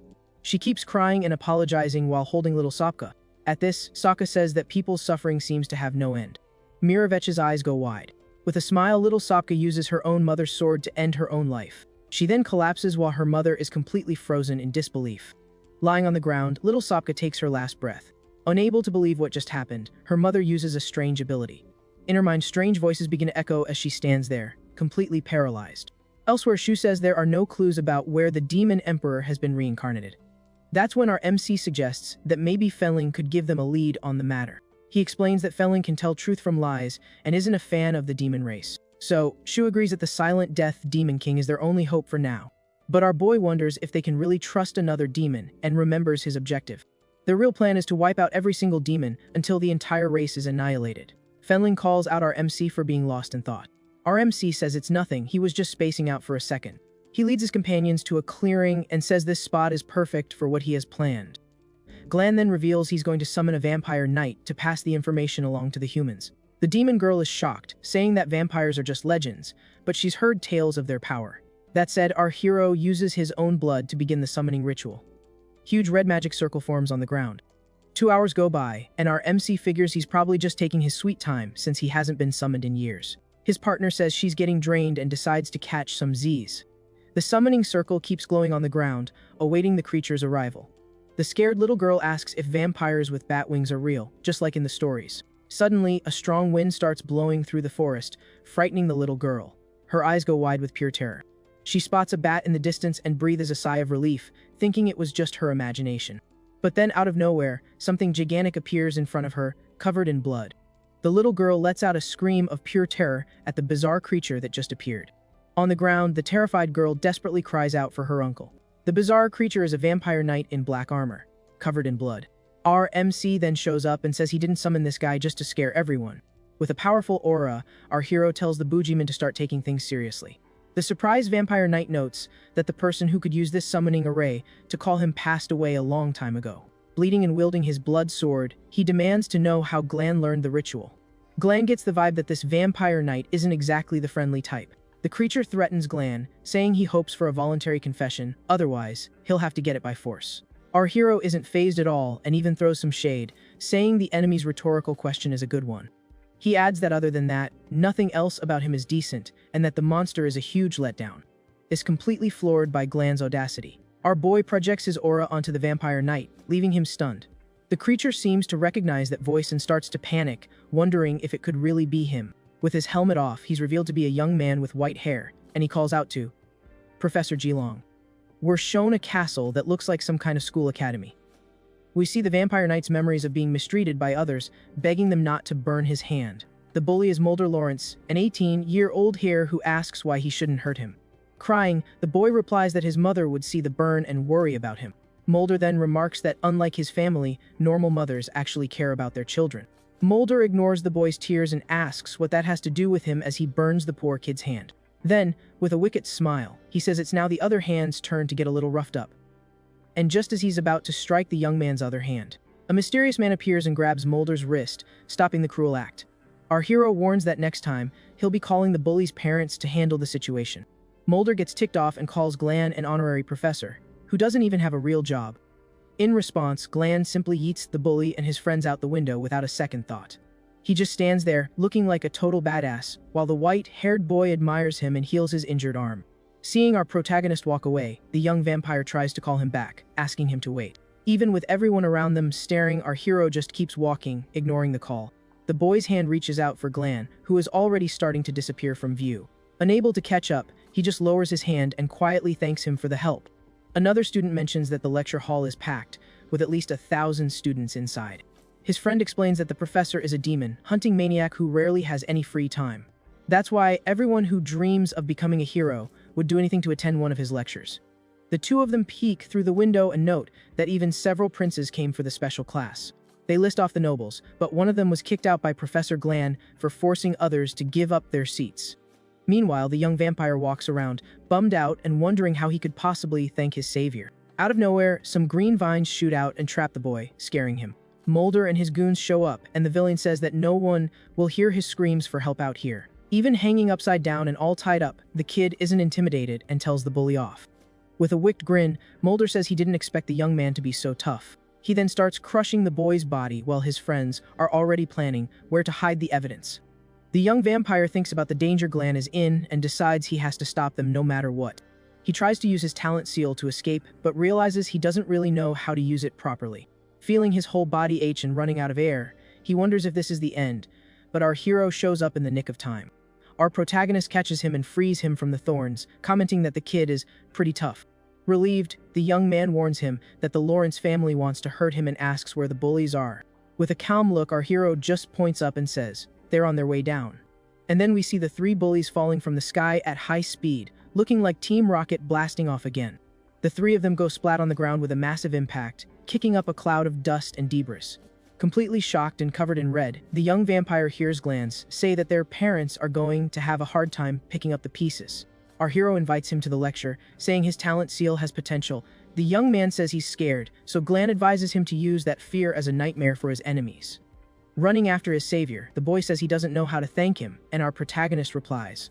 She keeps crying and apologizing while holding little Sokka. At this, Sokka says that people's suffering seems to have no end. Mirovech's eyes go wide. With a smile, little Sokka uses her own mother's sword to end her own life. She then collapses while her mother is completely frozen in disbelief. Lying on the ground, little Sokka takes her last breath. Unable to believe what just happened, her mother uses a strange ability. In her mind, strange voices begin to echo as she stands there, completely paralyzed. Elsewhere, Shu says there are no clues about where the Demon Emperor has been reincarnated. That's when our MC suggests that maybe Fenling could give them a lead on the matter. He explains that Fenling can tell truth from lies and isn't a fan of the demon race. So, Shu agrees that the Silent Death Demon King is their only hope for now. But our boy wonders if they can really trust another demon and remembers his objective. Their real plan is to wipe out every single demon until the entire race is annihilated. Fenling calls out our MC for being lost in thought. Our MC says it's nothing, he was just spacing out for a second. He leads his companions to a clearing and says this spot is perfect for what he has planned. Glan then reveals he's going to summon a vampire knight to pass the information along to the humans. The demon girl is shocked, saying that vampires are just legends, but she's heard tales of their power. That said, our hero uses his own blood to begin the summoning ritual. Huge red magic circle forms on the ground. 2 hours go by, and our MC figures he's probably just taking his sweet time since he hasn't been summoned in years. His partner says she's getting drained and decides to catch some Z's. The summoning circle keeps glowing on the ground, awaiting the creature's arrival. The scared little girl asks if vampires with bat wings are real, just like in the stories. Suddenly, a strong wind starts blowing through the forest, frightening the little girl. Her eyes go wide with pure terror. She spots a bat in the distance and breathes a sigh of relief, thinking it was just her imagination. But then, out of nowhere, something gigantic appears in front of her, covered in blood. The little girl lets out a scream of pure terror at the bizarre creature that just appeared. On the ground, the terrified girl desperately cries out for her uncle. The bizarre creature is a vampire knight in black armor, covered in blood. Our MC then shows up and says he didn't summon this guy just to scare everyone. With a powerful aura, our hero tells the Bujiman to start taking things seriously. The surprised vampire knight notes that the person who could use this summoning array to call him passed away a long time ago. Bleeding and wielding his blood sword, he demands to know how Glan learned the ritual. Glan gets the vibe that this vampire knight isn't exactly the friendly type. The creature threatens Glan, saying he hopes for a voluntary confession, otherwise, he'll have to get it by force. Our hero isn't fazed at all and even throws some shade, saying the enemy's rhetorical question is a good one. He adds that other than that, nothing else about him is decent, and that the monster is a huge letdown. Is completely floored by Glan's audacity. Our boy projects his aura onto the vampire knight, leaving him stunned. The creature seems to recognize that voice and starts to panic, wondering if it could really be him. With his helmet off, he's revealed to be a young man with white hair, and he calls out to Professor Jilong. We're shown a castle that looks like some kind of school academy. We see the vampire knight's memories of being mistreated by others, begging them not to burn his hand. The bully is Mulder Lawrence, an 18-year-old hare who asks why he shouldn't hurt him. Crying, the boy replies that his mother would see the burn and worry about him. Mulder then remarks that unlike his family, normal mothers actually care about their children. Mulder ignores the boy's tears and asks what that has to do with him as he burns the poor kid's hand. Then, with a wicked smile, he says it's now the other hand's turn to get a little roughed up. And just as he's about to strike the young man's other hand, a mysterious man appears and grabs Mulder's wrist, stopping the cruel act. Our hero warns that next time, he'll be calling the bully's parents to handle the situation. Mulder gets ticked off and calls Glan an honorary professor, who doesn't even have a real job. In response, Glan simply yeets the bully and his friends out the window without a second thought. He just stands there, looking like a total badass, while the white-haired boy admires him and heals his injured arm. Seeing our protagonist walk away, the young vampire tries to call him back, asking him to wait. Even with everyone around them staring, our hero just keeps walking, ignoring the call. The boy's hand reaches out for Glan, who is already starting to disappear from view. Unable to catch up, he just lowers his hand and quietly thanks him for the help. Another student mentions that the lecture hall is packed, with at least 1,000 students inside. His friend explains that the professor is a demon, hunting maniac who rarely has any free time. That's why everyone who dreams of becoming a hero would do anything to attend one of his lectures. The two of them peek through the window and note that even several princes came for the special class. They list off the nobles, but one of them was kicked out by Professor Glan for forcing others to give up their seats. Meanwhile, the young vampire walks around, bummed out and wondering how he could possibly thank his savior. Out of nowhere, some green vines shoot out and trap the boy, scaring him. Mulder and his goons show up, and the villain says that no one will hear his screams for help out here. Even hanging upside down and all tied up, the kid isn't intimidated and tells the bully off. With a wicked grin, Mulder says he didn't expect the young man to be so tough. He then starts crushing the boy's body while his friends are already planning where to hide the evidence. The young vampire thinks about the danger Glan is in and decides he has to stop them no matter what. He tries to use his talent seal to escape, but realizes he doesn't really know how to use it properly. Feeling his whole body ache and running out of air, he wonders if this is the end, but our hero shows up in the nick of time. Our protagonist catches him and frees him from the thorns, commenting that the kid is pretty tough. Relieved, the young man warns him that the Lawrence family wants to hurt him and asks where the bullies are. With a calm look, our hero just points up and says, "They're on their way down." And then we see the three bullies falling from the sky at high speed, looking like Team Rocket blasting off again. The three of them go splat on the ground with a massive impact, kicking up a cloud of dust and debris. Completely shocked and covered in red, the young vampire hears Glans say that their parents are going to have a hard time picking up the pieces. Our hero invites him to the lecture, saying his talent seal has potential. The young man says he's scared, so Glan advises him to use that fear as a nightmare for his enemies. Running after his savior, the boy says he doesn't know how to thank him, and our protagonist replies,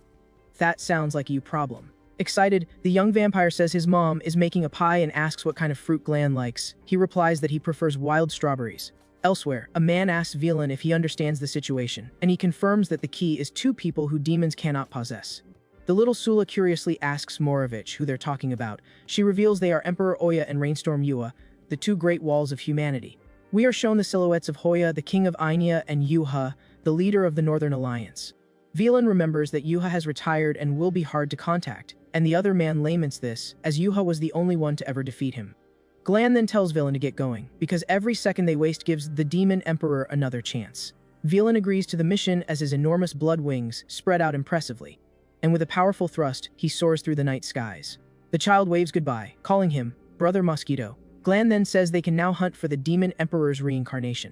"That sounds like a you problem." Excited, the young vampire says his mom is making a pie and asks what kind of fruit Glan likes. He replies that he prefers wild strawberries. Elsewhere, a man asks Velan if he understands the situation, and he confirms that the key is two people who demons cannot possess. The little Sula curiously asks Morovich who they're talking about. She reveals they are Emperor Oya and Rainstorm Yua, the two great walls of humanity. We are shown the silhouettes of Hoya, the king of Ainia, and Yuha, the leader of the Northern Alliance. Velan remembers that Yuha has retired and will be hard to contact, and the other man laments this, as Yuha was the only one to ever defeat him. Glan then tells Velan to get going, because every second they waste gives the Demon Emperor another chance. Velan agrees to the mission as his enormous blood wings spread out impressively, and with a powerful thrust, he soars through the night skies. The child waves goodbye, calling him Brother Mosquito. Glan then says they can now hunt for the Demon Emperor's reincarnation.